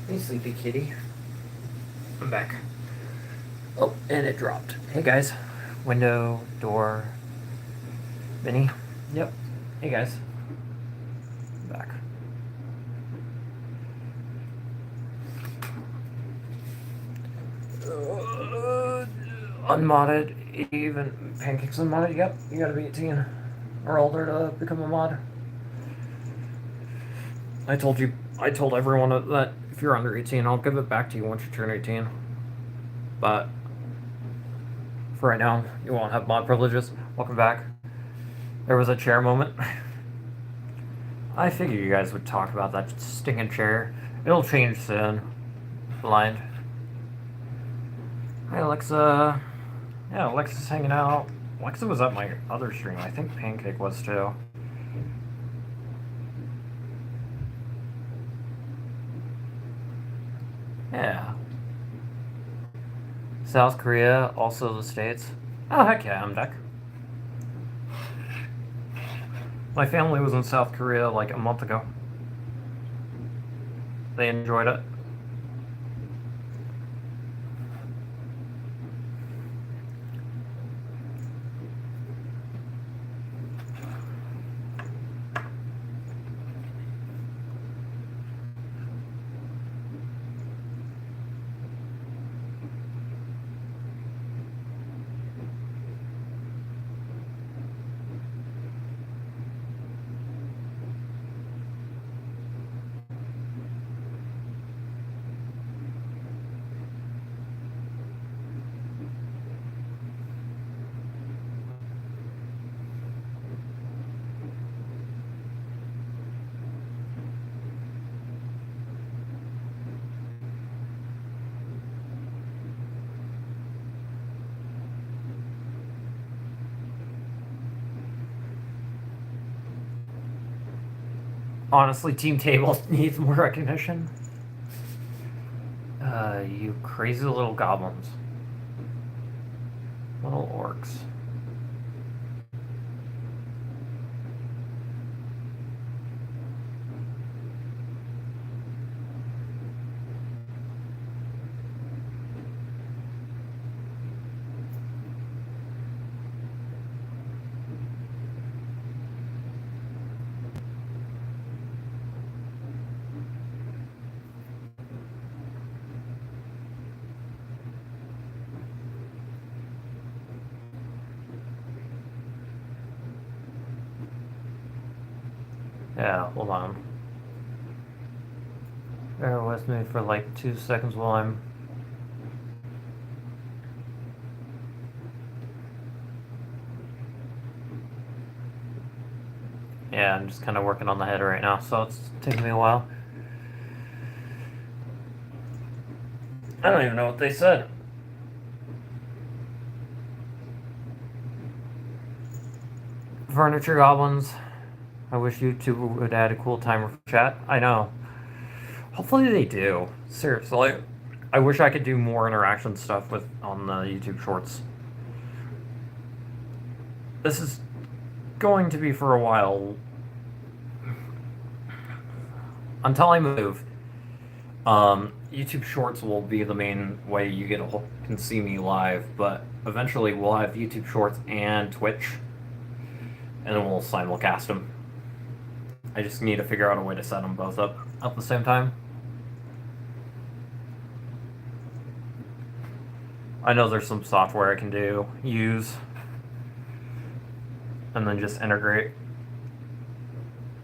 Hey, sleepy kitty. I'm back. Oh, and it dropped. Hey, guys. Window, door. Vinny? Yep. Hey, guys. I'm back. Unmodded, even pancakes unmodded. Yep, you gotta be 18 or older to become a mod. I told everyone that if you're under 18, I'll give it back to you once you turn 18. But for right now, you won't have mod privileges. Welcome back. There was a chair moment. I figured you guys would talk about that stinking chair. It'll change soon. Blind. Hey, Alexa. Yeah, Alexa's hanging out. Alexa was at my other stream. I think Pancake was too. Yeah. South Korea, also the States. Oh, heck yeah, I'm back. My family was in South Korea like a month ago. They enjoyed it. Honestly, Team Table needs more recognition. You crazy little goblins. Little orcs. Yeah, hold on. Bear with me for like 2 seconds while I'm... Yeah, I'm just kind of working on the head right now, so it's taking me a while. I don't even know what they said. Furniture goblins. I wish YouTube would add a cool timer for chat. I know. Hopefully they do. Seriously. I wish I could do more interaction stuff with on the YouTube Shorts. This is going to be for a while. Until I move, YouTube Shorts will be the main way you can see me live, but eventually we'll have YouTube Shorts and Twitch, and then we'll simulcast them. I just need to figure out a way to set them both up at the same time. I know there's some software I can use, and then just integrate.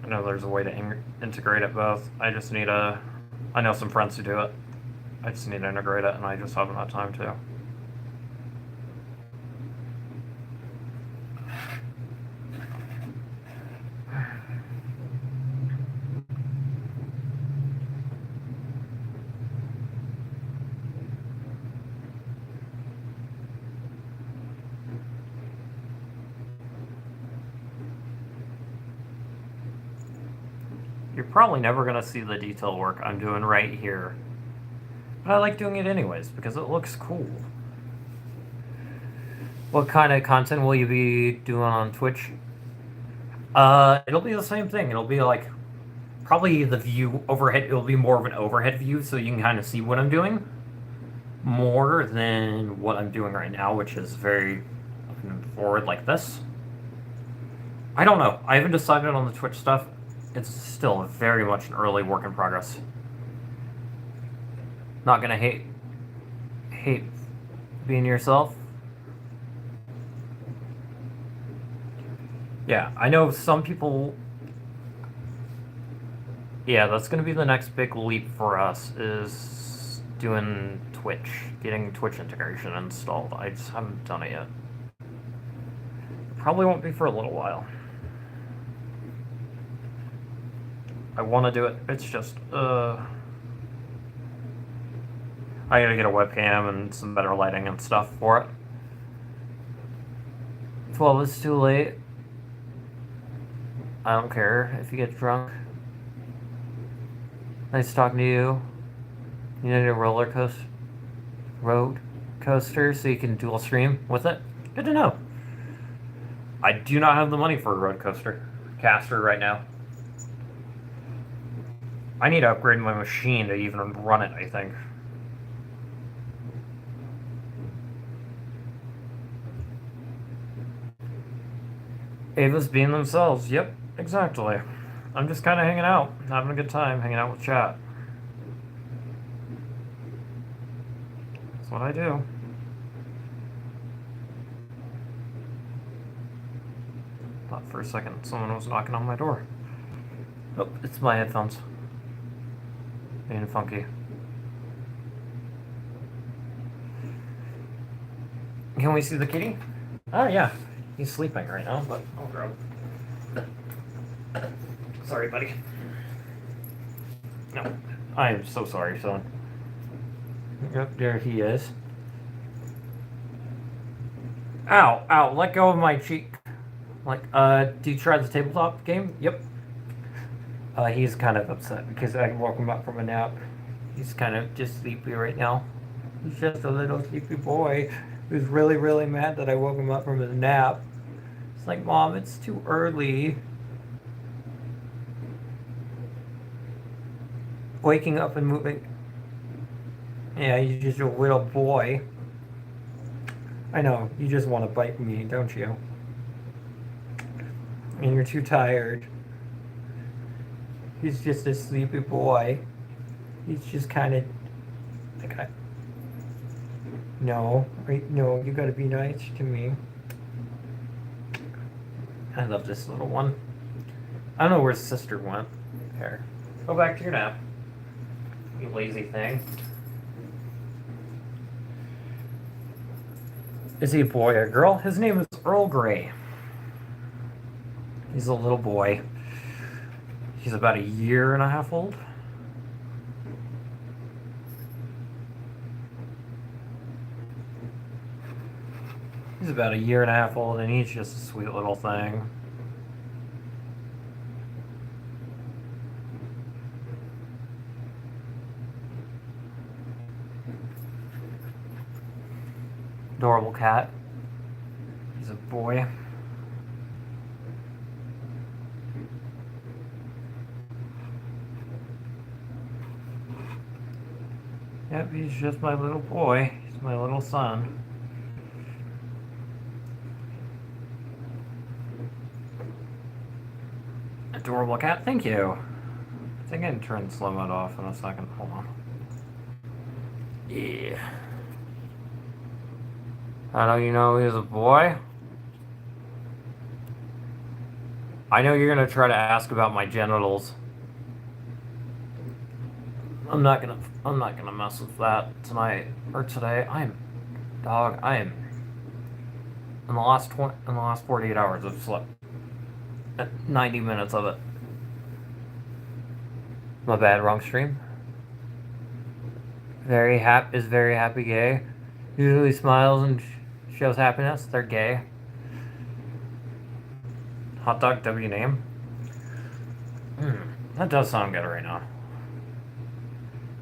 I know there's a way to integrate it both. I know some friends who do it. I just need to integrate it, and I just haven't had time to. You're probably never going to see the detail work I'm doing right here. But I like doing it anyways, because it looks cool. What kind of content will you be doing on Twitch? It'll be the same thing. It'll be like, probably the view overhead, it'll be more of an overhead view, so you can kind of see what I'm doing. More than what I'm doing right now, which is very looking forward like this. I don't know. I haven't decided on the Twitch stuff. It's still very much an early work in progress. Not gonna hate being yourself. Yeah, I know some people. Yeah, that's gonna be the next big leap for us, is doing Twitch, getting Twitch integration installed. I just haven't done it yet. Probably won't be for a little while. I want to do it. It's just, I gotta get a webcam and some better lighting and stuff for it. 12 is too late. I don't care if you get drunk. Nice talking to you. You need a road coaster so you can dual stream with it? Good to know. I do not have the money for a road caster right now. I need to upgrade my machine to even run it, I think. Ava's being themselves. Yep, exactly. I'm just kind of hanging out, having a good time, hanging out with chat. That's what I do. Thought for a second someone was knocking on my door. Oh, it's my headphones. Being funky. Can we see the kitty? Oh, yeah. He's sleeping right now, but I'll grab him. Sorry, buddy. No, I am so sorry, son. Yep, there he is. Ow, ow, let go of my cheek. Like, do you try the tabletop game? Yep. He's kind of upset because I woke him up from a nap. He's kind of just sleepy right now. He's just a little sleepy boy who's really, really mad that I woke him up from his nap. It's like, Mom, it's too early. Waking up and moving. Yeah, you're just a little boy. I know, you just want to bite me, don't you? And you're too tired. He's just a sleepy boy. He's just kind of like, no, you gotta be nice to me. I love this little one. I don't know where his sister went. Here. Go back to your nap. You lazy thing. Is he a boy or a girl? His name is Earl Grey. He's a little boy. He's about a year and a half old. He's about a year and a half old, and he's just a sweet little thing. Adorable cat. He's a boy. Yep, he's just my little boy. He's my little son. Adorable cat, thank you. I think I can turn slow mode off in a second. Hold on. Yeah. I know you know he's a boy. I know you're gonna try to ask about my genitals. I'm not gonna mess with that tonight or today. I am in the last 48 hours I've slept 90 minutes of it. My bad, wrong stream. Very happy gay. Usually smiles and shows happiness. They're gay. Hot dog W name? That does sound good right now.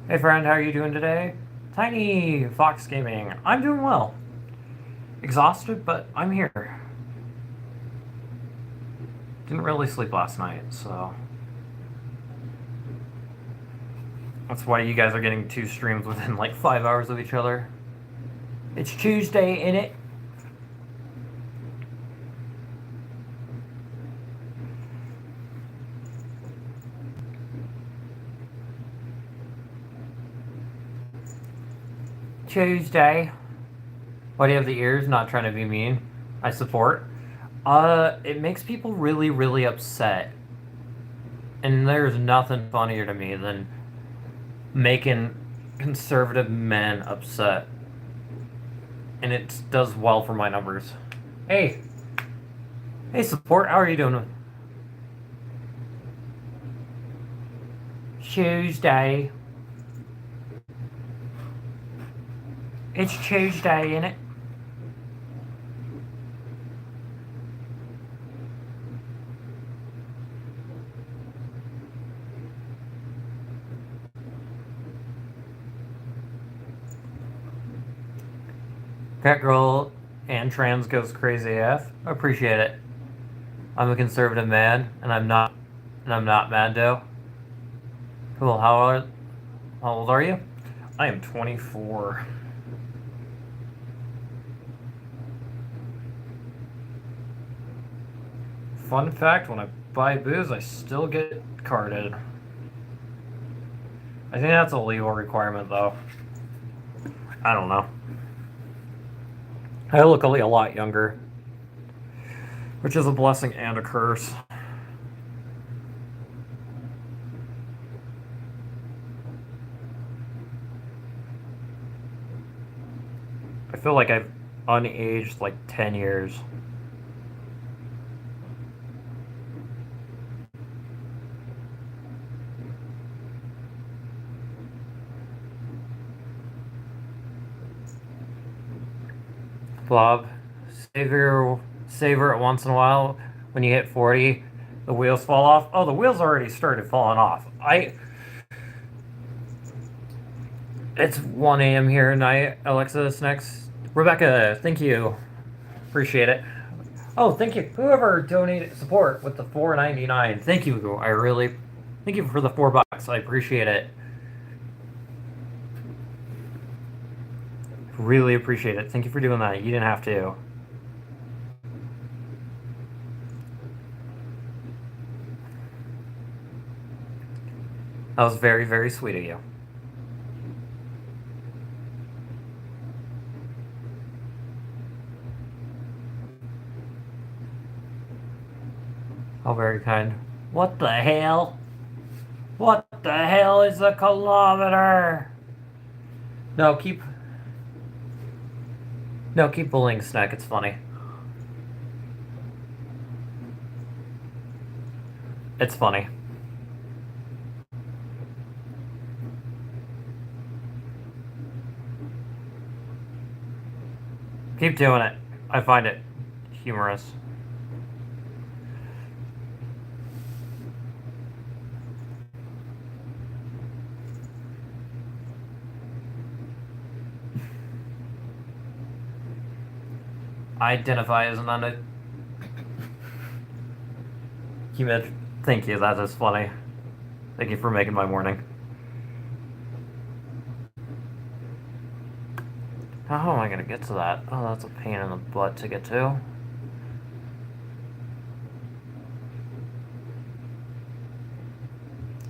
Hey friend, how are you doing today? Tiny Fox Gaming. I'm doing well. Exhausted, but I'm here. Didn't really sleep last night, so that's why you guys are getting 2 streams within like 5 hours of each other. It's Tuesday, innit? Tuesday. Why do you have the ears? Not trying to be mean. I support. It makes people really, really upset. And there's nothing funnier to me than making conservative men upset. And it does well for my numbers. Hey. Hey, support. How are you doing? Tuesday. It's Tuesday, innit? Catgirl and trans goes crazy AF. Appreciate it. I'm a conservative man, and I'm not mad though. Cool. How old are you? I am 24. Fun fact, when I buy booze, I still get carded. I think that's a legal requirement, though. I don't know. I look a lot younger, which is a blessing and a curse. I feel like I've unaged like 10 years. Blob, savor it once in a while. When you hit 40, the wheels fall off. Oh, the wheels already started falling off. It's 1 a.m. here tonight. Alexis next. Rebecca, thank you. Appreciate it. Oh, thank you. Whoever donated support with the $4.99. Thank you. Thank you for the $4. I appreciate it. Really appreciate it. Thank you for doing that. You didn't have to. That was very, very sweet of you. Oh, very kind. What the hell? What the hell is a kilometer? No, keep... No, keep bullying Snack. It's funny. It's funny. Keep doing it. I find it humorous. I identify as an humid. Thank you, that is funny. Thank you for making my morning. How am I gonna get to that? Oh, that's a pain in the butt to get to.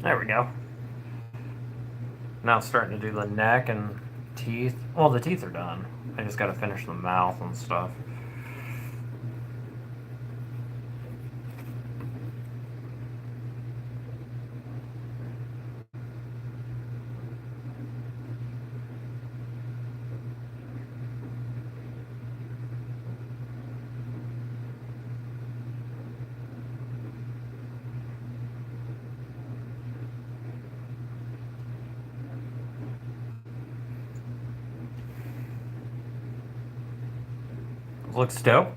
There we go. Now it's starting to do the neck and teeth. Well, the teeth are done. I just gotta finish the mouth and stuff. Looks dope.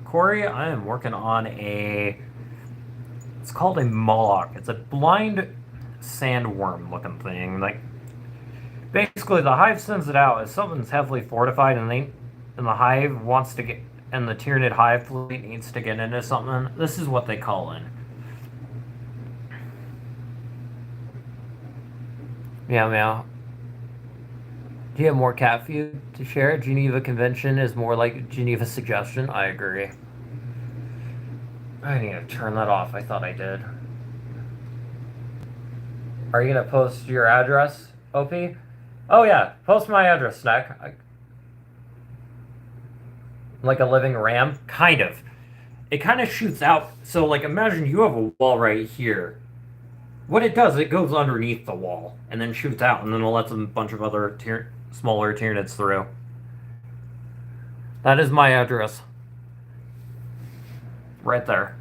Corey, I am working on it's called a Moloch. It's a blind sandworm looking thing. Like, basically the hive sends it out as something's heavily fortified and the hive wants to get, and the Tyranid hive fleet needs to get into something. This is what they call in. Meow meow. Do you have more cat food to share? Geneva Convention is more like Geneva Suggestion. I agree. I need to turn that off. I thought I did. Are you going to post your address, OP? Oh, yeah. Post my address, Snack. Like a living ram? Kind of. It kind of shoots out. So, like, imagine you have a wall right here. What it does, it goes underneath the wall and then shoots out, and then it lets a bunch of other smaller Tyranids through. That is my address. Right there.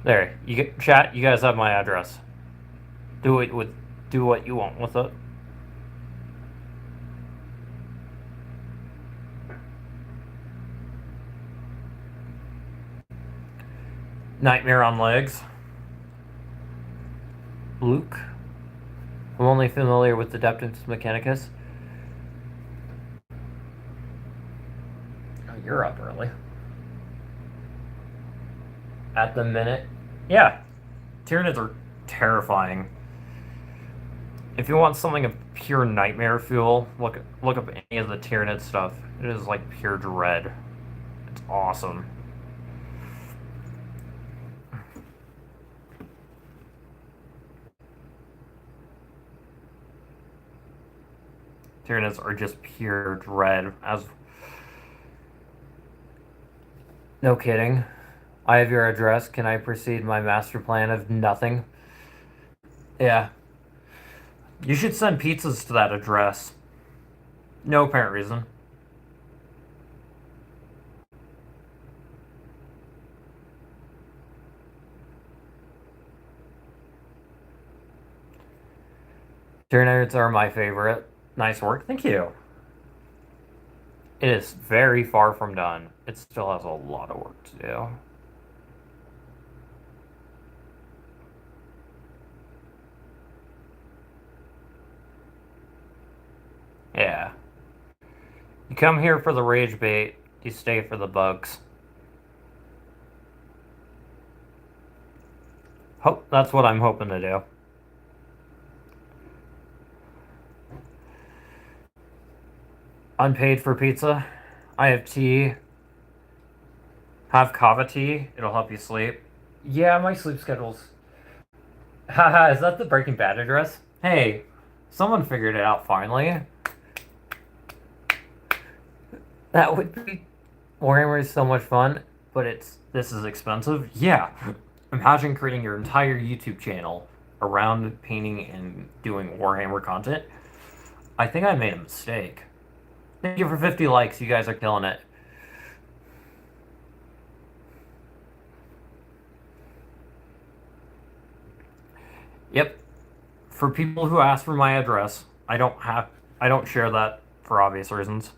There, you get chat. You guys have my address. Do what you want with it. Nightmare on legs. Luke. I'm only familiar with the Adeptus Mechanicus. Oh, you're up early. At the minute. Yeah. Tyranids are terrifying. If you want something of pure nightmare fuel, look up any of the Tyranid stuff. It is like pure dread. It's awesome. Tyranids are just pure dread. No kidding. I have your address. Can I proceed my master plan of nothing? Yeah. You should send pizzas to that address. No apparent reason. Tyranids are my favorite. Nice work. Thank you. It is very far from done. It still has a lot of work to do. Yeah. You come here for the rage bait, you stay for the bugs. That's what I'm hoping to do. Unpaid for pizza. I have tea. Have kava tea. It'll help you sleep. Yeah, my sleep schedule's. Haha, is that the Breaking Bad address? Hey, someone figured it out finally. That would be. Warhammer is so much fun, but this is expensive. Yeah. Imagine creating your entire YouTube channel around painting and doing Warhammer content. I think I made a mistake. Thank you for 50 likes. You guys are killing it. Yep. For people who ask for my address, I don't share that for obvious reasons.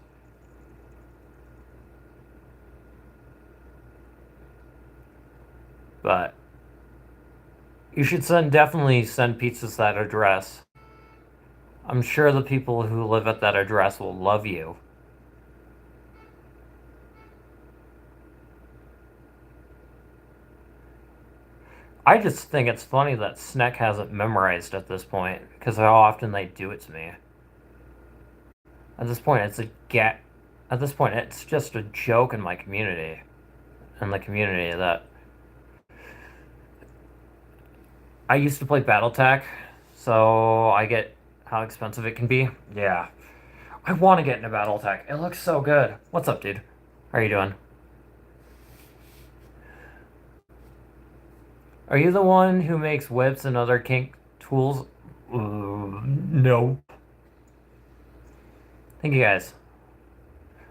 But you should definitely send pizzas to that address. I'm sure the people who live at that address will love you. I just think it's funny that Sneck hasn't memorized at this point, because how often they do it to me. At this point, At this point, it's just a joke in my community, in the community that I used to play BattleTech, so I get how expensive it can be. Yeah, I want to get into BattleTech. It looks so good. What's up, dude? How are you doing? Are you the one who makes whips and other kink tools? No. Thank you guys.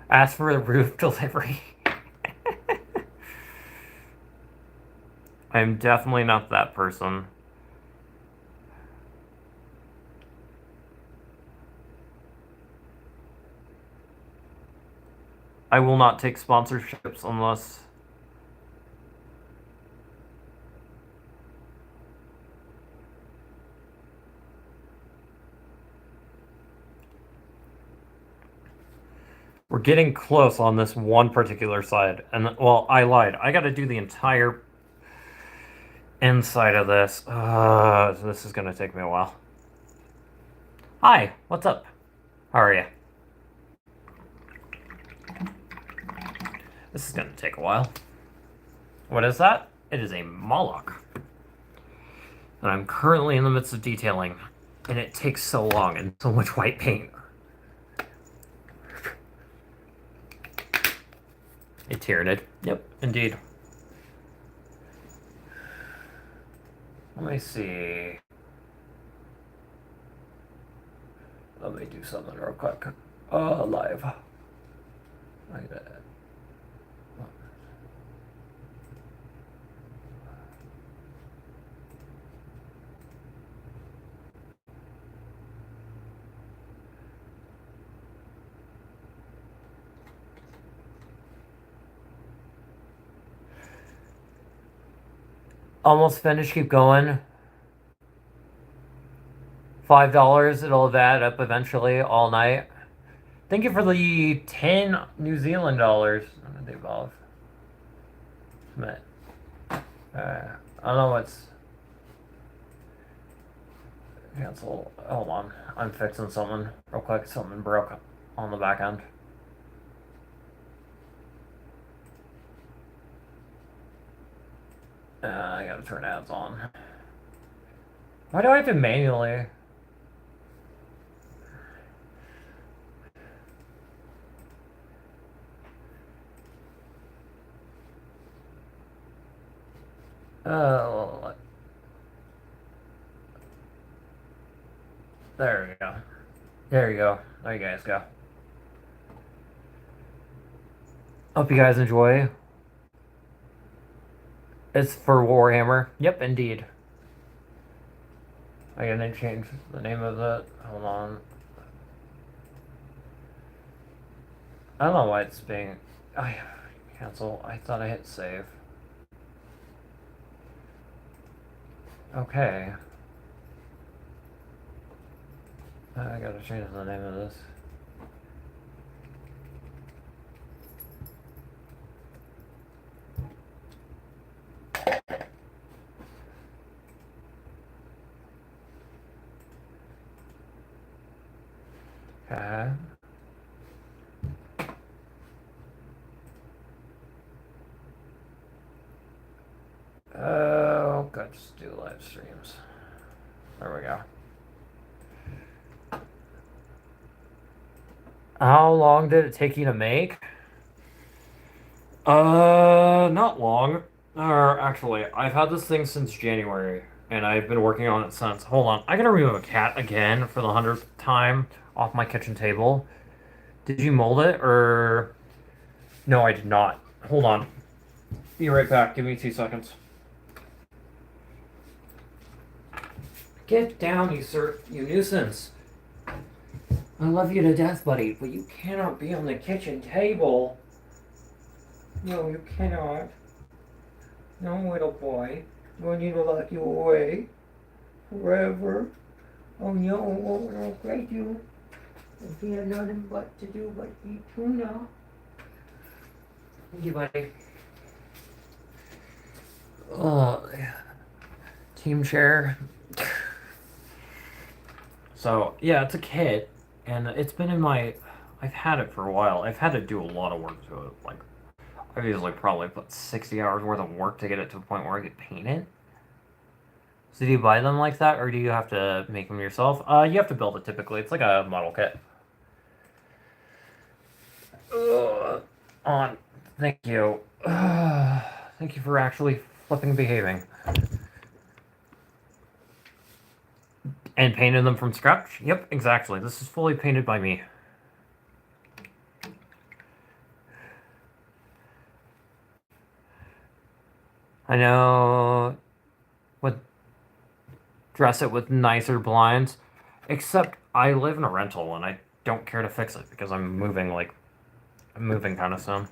Ask for a roof delivery. I'm definitely not that person. I will not take sponsorships unless... We're getting close on this one particular side. And, well, I lied. I gotta do the entire inside of this. This is gonna take me a while. Hi, what's up? How are you? This is gonna take a while. What is that? It is a Moloch. And I'm currently in the midst of detailing. And it takes so long and so much white paint. A Tyranid. Yep, indeed. Let me see. Let me do something real quick. Live. Like that. Almost finished. Keep going. $5. It'll add up eventually all night. Thank you for the 10 New Zealand dollars. I'm gonna do both. I don't know what's... Cancel. Hold on. I'm fixing something real quick. Something broke on the back end. I gotta turn ads on. Why do I have to manually? Oh, there we go. There you go. There you guys go. Hope you guys enjoy. It's for Warhammer. Yep, indeed. I gotta change the name of it. Hold on. I don't know why it's being... I cancel. I thought I hit save. Okay. I gotta change the name of this. Okay. Let's do live streams. There we go. How long did it take you to make? Not long. Or actually, I've had this thing since January, and I've been working on it since. Hold on, I gotta remove a cat again for the 100th time off my kitchen table. Did you mold it, or... No, I did not. Hold on. Be right back. Give me 2 seconds. Get down, you nuisance. I love you to death, buddy, but you cannot be on the kitchen table. No, you cannot. No, little boy. I need to lock you away. Forever. Oh no, I'll break you. If you have nothing but to do but eat tuna. Thank you, buddy. Oh, team chair. So, yeah, it's a kit, and it's been in my... I've had it for a while. I've had to do a lot of work to it. Like, I've usually probably put 60 hours worth of work to get it to a point where I could paint it. So do you buy them like that, or do you have to make them yourself? You have to build it typically. It's like a model kit. On. Thank you. Thank you for actually flipping behaving. And painted them from scratch? Yep, exactly. This is fully painted by me. I know... Would dress it with nicer blinds. Except I live in a rental and I don't care to fix it because I'm moving kind of soon.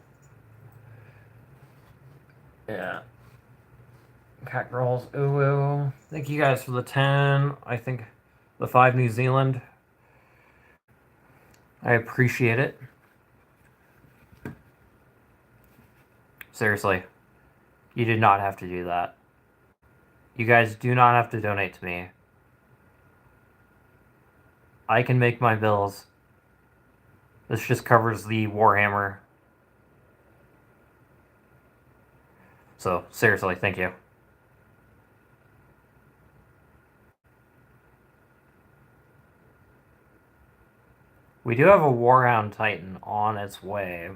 Yeah. Catgirls, ooh. Thank you guys for the 10. I think the 5 New Zealand. I appreciate it. Seriously. You did not have to do that. You guys do not have to donate to me. I can make my bills. This just covers the Warhammer. So, seriously, thank you. We do have a Warhound Titan on its way.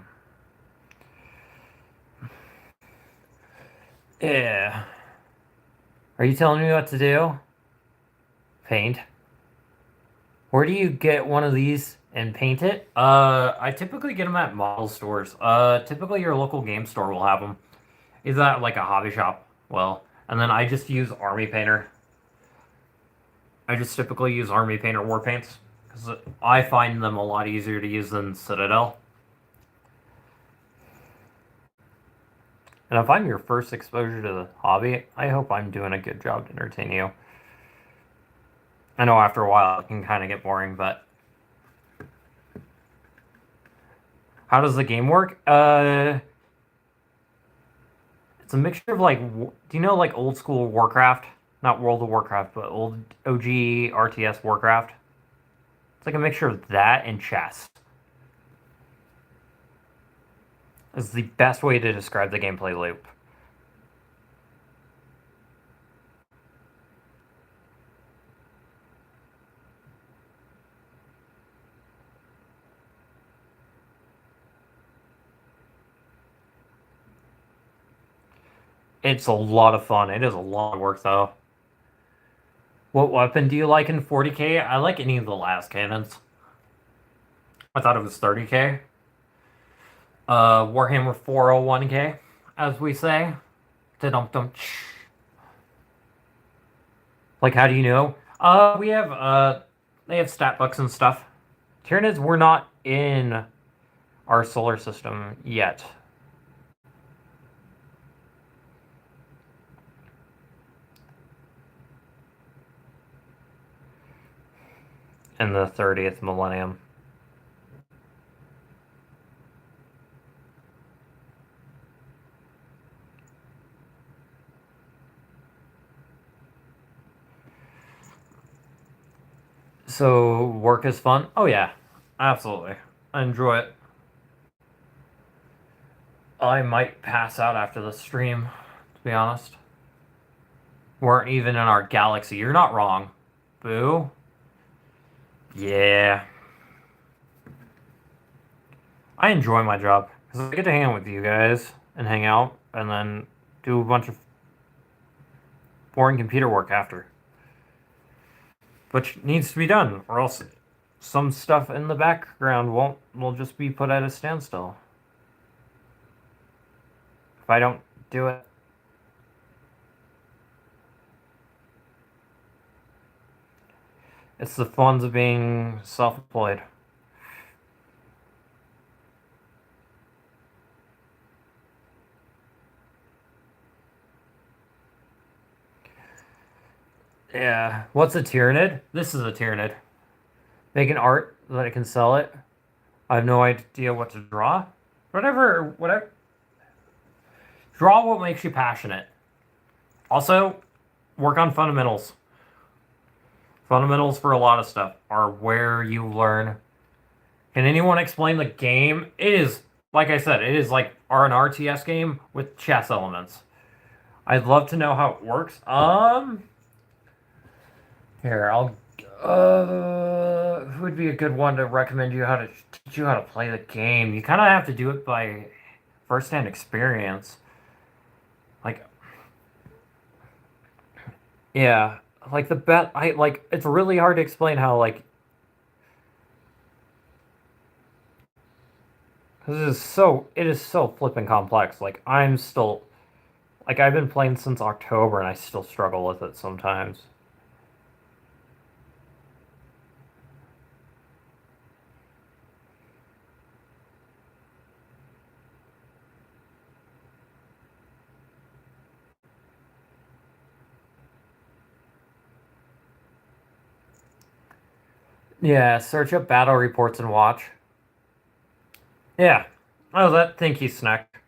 Yeah. Are you telling me what to do? Paint. Where do you get one of these and paint it? I typically get them at model stores. Typically your local game store will have them. Is that like a hobby shop? Well, and then I just use Army Painter. I just typically use Army Painter war paints because I find them a lot easier to use than Citadel. And if I'm your first exposure to the hobby, I hope I'm doing a good job to entertain you. I know after a while it can kind of get boring, but... How does the game work? It's a mixture of like... Do you know like old school Warcraft? Not World of Warcraft, but old OG RTS Warcraft. It's like a mixture of that and chess. Is the best way to describe the gameplay loop. It's a lot of fun. It is a lot of work, though. What weapon do you like in 40k? I like any of the last cannons. I thought it was 30k. Warhammer 401k, as we say. Da-dum-dum. Like, how do you know? They have stat books and stuff. Tyranids were not in our solar system yet. In the 30th millennium. So, work is fun? Oh yeah, absolutely. I enjoy it. I might pass out after the stream, to be honest. weren't even in our galaxy. You're not wrong. Boo. Yeah. I enjoy my job because I get to hang out with you guys and hang out and then do a bunch of boring computer work after. Which needs to be done, or else some stuff in the background will just be put at a standstill. If I don't do it. It's the funds of being self-employed. Yeah. What's a Tyranid? This is a Tyranid. Making art so that I can sell it. I have no idea what to draw. Whatever. Draw what makes you passionate. Also, work on fundamentals. Fundamentals for a lot of stuff are where you learn. Can anyone explain the game? It is, like I said, it is like an RTS game with chess elements. I'd love to know how it works. Here, I'll. Who would be a good one to recommend you how to teach you how to play the game? You kind of have to do it by first-hand experience. Like, yeah, like the bet. I like. It's really hard to explain how like. Cause it is so flipping complex. Like I'm still, like I've been playing since October and I still struggle with it sometimes. Yeah, search up battle reports and watch. Yeah. Oh, that thank you, Snack.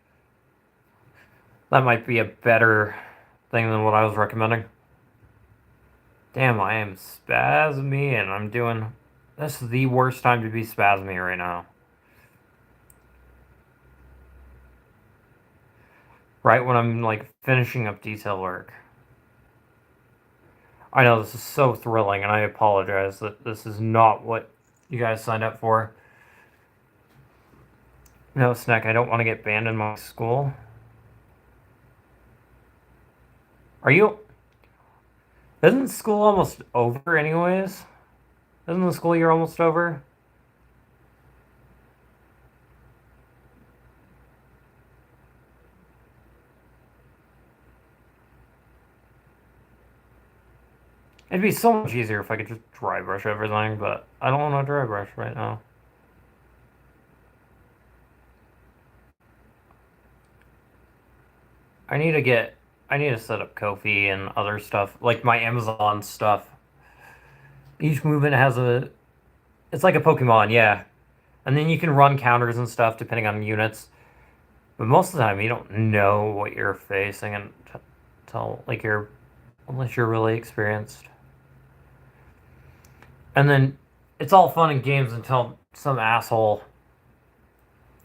That might be a better thing than what I was recommending. Damn, I am spasmy and I'm doing. This is the worst time to be spasmy right now. Right when I'm like finishing up detail work. I know this is so thrilling, and I apologize that this is not what you guys signed up for. No, Snack, I don't want to get banned in my school. Are you? Isn't school almost over, anyways? Isn't the school year almost over? It'd be so much easier if I could just dry brush everything, but I don't want to dry brush right now. I need to get. I need to set up Kofi and other stuff, like my Amazon stuff. Each movement has a. It's like a Pokemon, yeah. And then you can run counters and stuff depending on units. But most of the time, you don't know what you're facing until like unless you're really experienced. And then it's all fun and games until some asshole.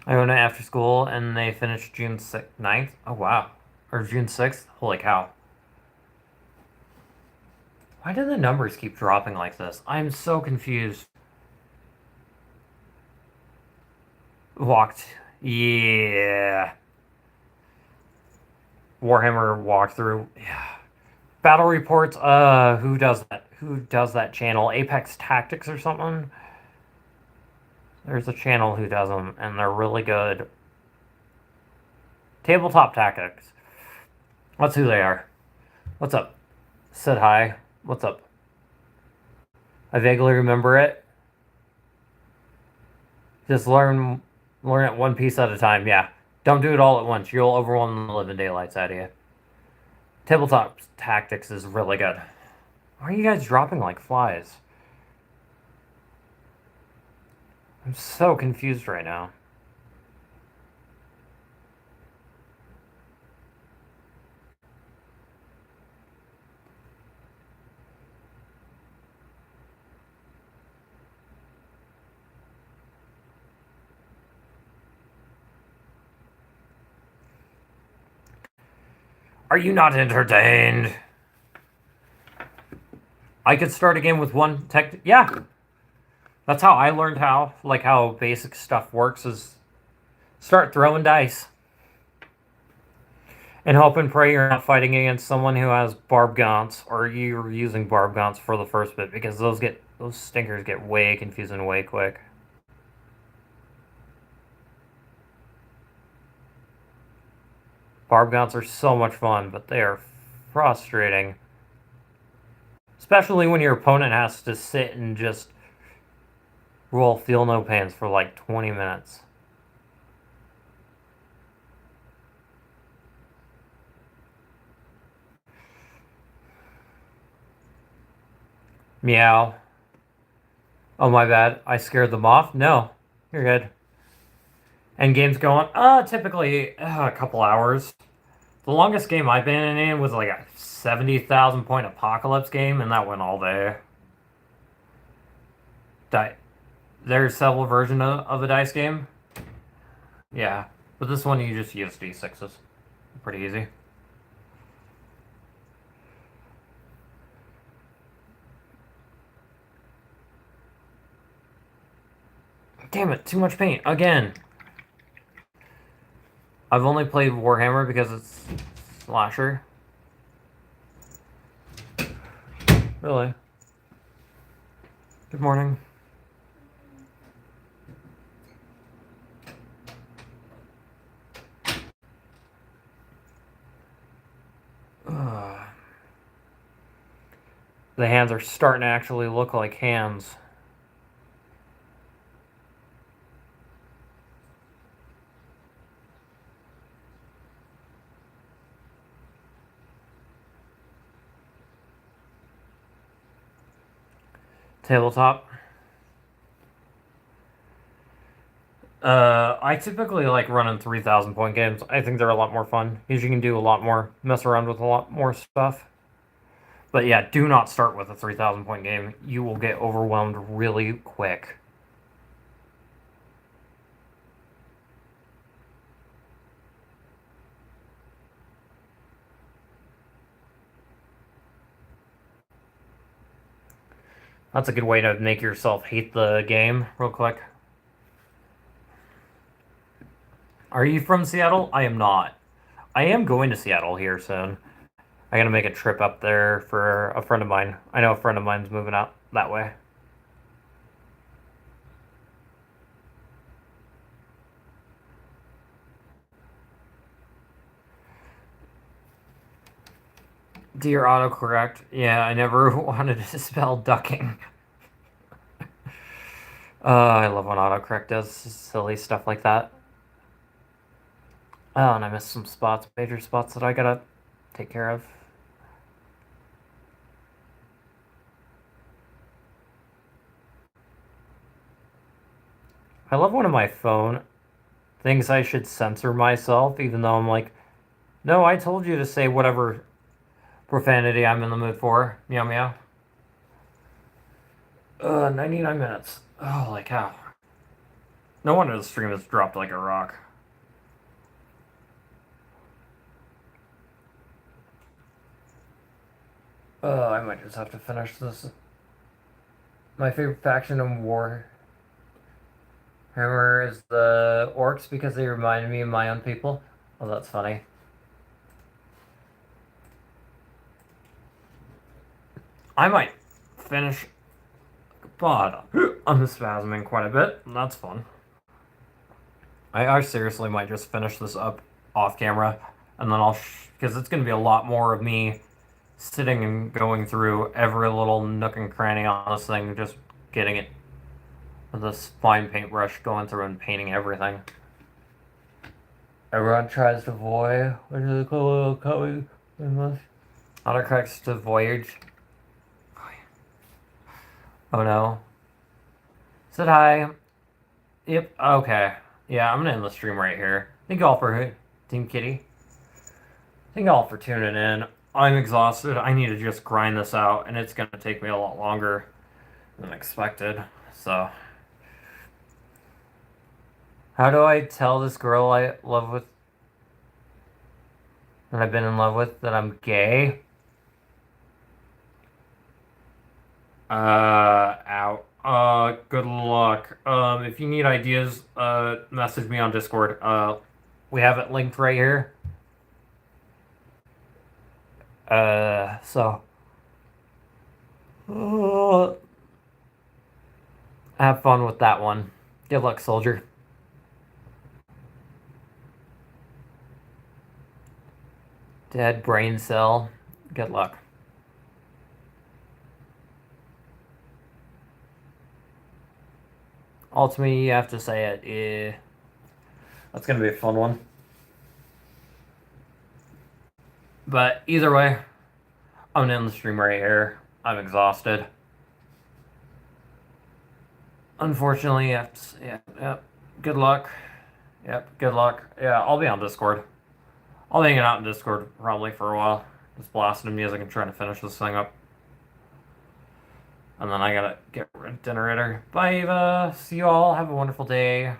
I went after school and they finished June 9th. Oh wow, or June 6th. Holy cow! Why do the numbers keep dropping like this? I'm so confused. Walked. Yeah. Warhammer walkthrough. Yeah. Battle reports. Who does that? Who does that channel? Apex Tactics or something? There's a channel who does them, and they're really good. Tabletop Tactics. That's who they are. What's up? Said hi. What's up? I vaguely remember it. Just learn it one piece at a time. Yeah. Don't do it all at once. You'll overwhelm the living daylights out of you. Tabletop Tactics is really good. Why are you guys dropping like flies? I'm so confused right now. Are you not entertained? I could start a game with one tech. Yeah, that's how I learned how basic stuff works. Is start throwing dice and hope and pray you're not fighting against someone who has barb gaunts or you're using barb gaunts for the first bit because those stinkers get way confusing way quick. Barb gaunts are so much fun, but they are frustrating. Especially when your opponent has to sit and just roll feel no pains for like 20 minutes. Meow. Oh, my bad. I scared them off? No. You're good. And game's going, typically a couple hours. The longest game I've been in was like a 70,000 point apocalypse game, and that went all day. There's several versions of the dice game. Yeah, but this one you just use D6s. Pretty easy. Damn it, too much paint. Again. I've only played Warhammer because it's slasher. Really? Good morning. The hands are starting to actually look like hands. Tabletop. I typically like running 3,000 point games. I think they're a lot more fun because you can do a lot more, mess around with a lot more stuff. But yeah, do not start with a 3,000 point game. You will get overwhelmed really quick. That's a good way to make yourself hate the game real quick. Are you from Seattle? I am not. I am going to Seattle here soon. I gotta make a trip up there for a friend of mine. I know a friend of mine's moving out that way. Dear autocorrect. Yeah, I never wanted to spell ducking. I love when autocorrect does silly stuff like that. Oh, and I missed some spots, major spots that I gotta take care of. I love one of my phone thinks I should censor myself, even though I'm like, no, I told you to say whatever profanity I'm in the mood for. Meow meow. 99 minutes. Oh, like how? No wonder the stream has dropped like a rock. I might just have to finish this. My favorite faction in Warhammer is the orcs because they remind me of my own people. Oh, that's funny. I might finish. But I'm spasming quite a bit. That's fun. I seriously might just finish this up off camera, and then because it's going to be a lot more of me sitting and going through every little nook and cranny on this thing, just getting it with this fine paintbrush, going through and painting everything. Everyone tries to voyage, which is a cool little code. Autocorrects to voyage. Oh no. Said hi. Yep, okay. Yeah, I'm gonna end the stream right here. Thank you all for Team Kitty. Thank you all for tuning in. I'm exhausted. I need to just grind this out, and it's gonna take me a lot longer than expected. So, how do I tell this girl I love with that I've been in love with that I'm gay? Out. Good luck. If you need ideas, message me on Discord. We have it linked right here. So. Have fun with that one. Good luck, soldier. Dead brain cell. Good luck. Ultimately, you have to say it. Yeah. That's gonna be a fun one. But either way, I'm gonna end the stream right here. I'm exhausted. Unfortunately, yep. Good luck. Yep, good luck. Yeah, I'll be on Discord. I'll be hanging out in Discord probably for a while. Just blasting music and trying to finish this thing up. And then I gotta get dinner later. Bye, Eva. See you all. Have a wonderful day.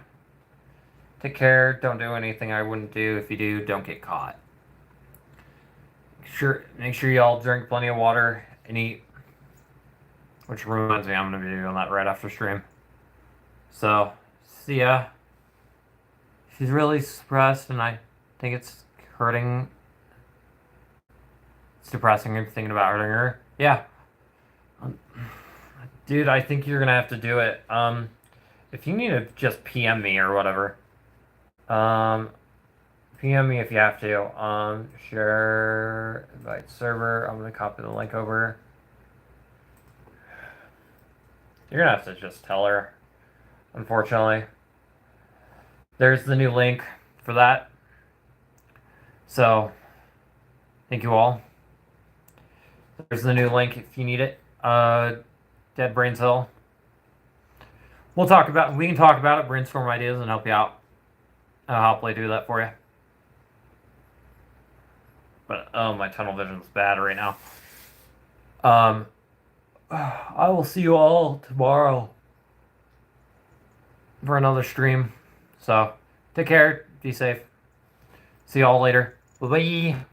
Take care. Don't do anything I wouldn't do. If you do, don't get caught. Make sure you all drink plenty of water and eat. Which reminds me, I'm gonna be doing that right after stream. So, see ya. She's really suppressed, and I think it's hurting. It's depressing thinking about hurting her. Yeah. Dude, I think you're gonna have to do it. If you need to just PM me or whatever. PM me if you have to. Share, invite server. I'm gonna copy the link over. You're gonna have to just tell her, unfortunately. There's the new link for that. So, thank you all. There's the new link if you need it. Dead Brains Hill. We can talk about it, brainstorm ideas, and help you out. I'll hopefully do that for you. But oh, my tunnel vision's bad right now. I will see you all tomorrow for another stream. So, take care, be safe. See you all later. Bye-bye.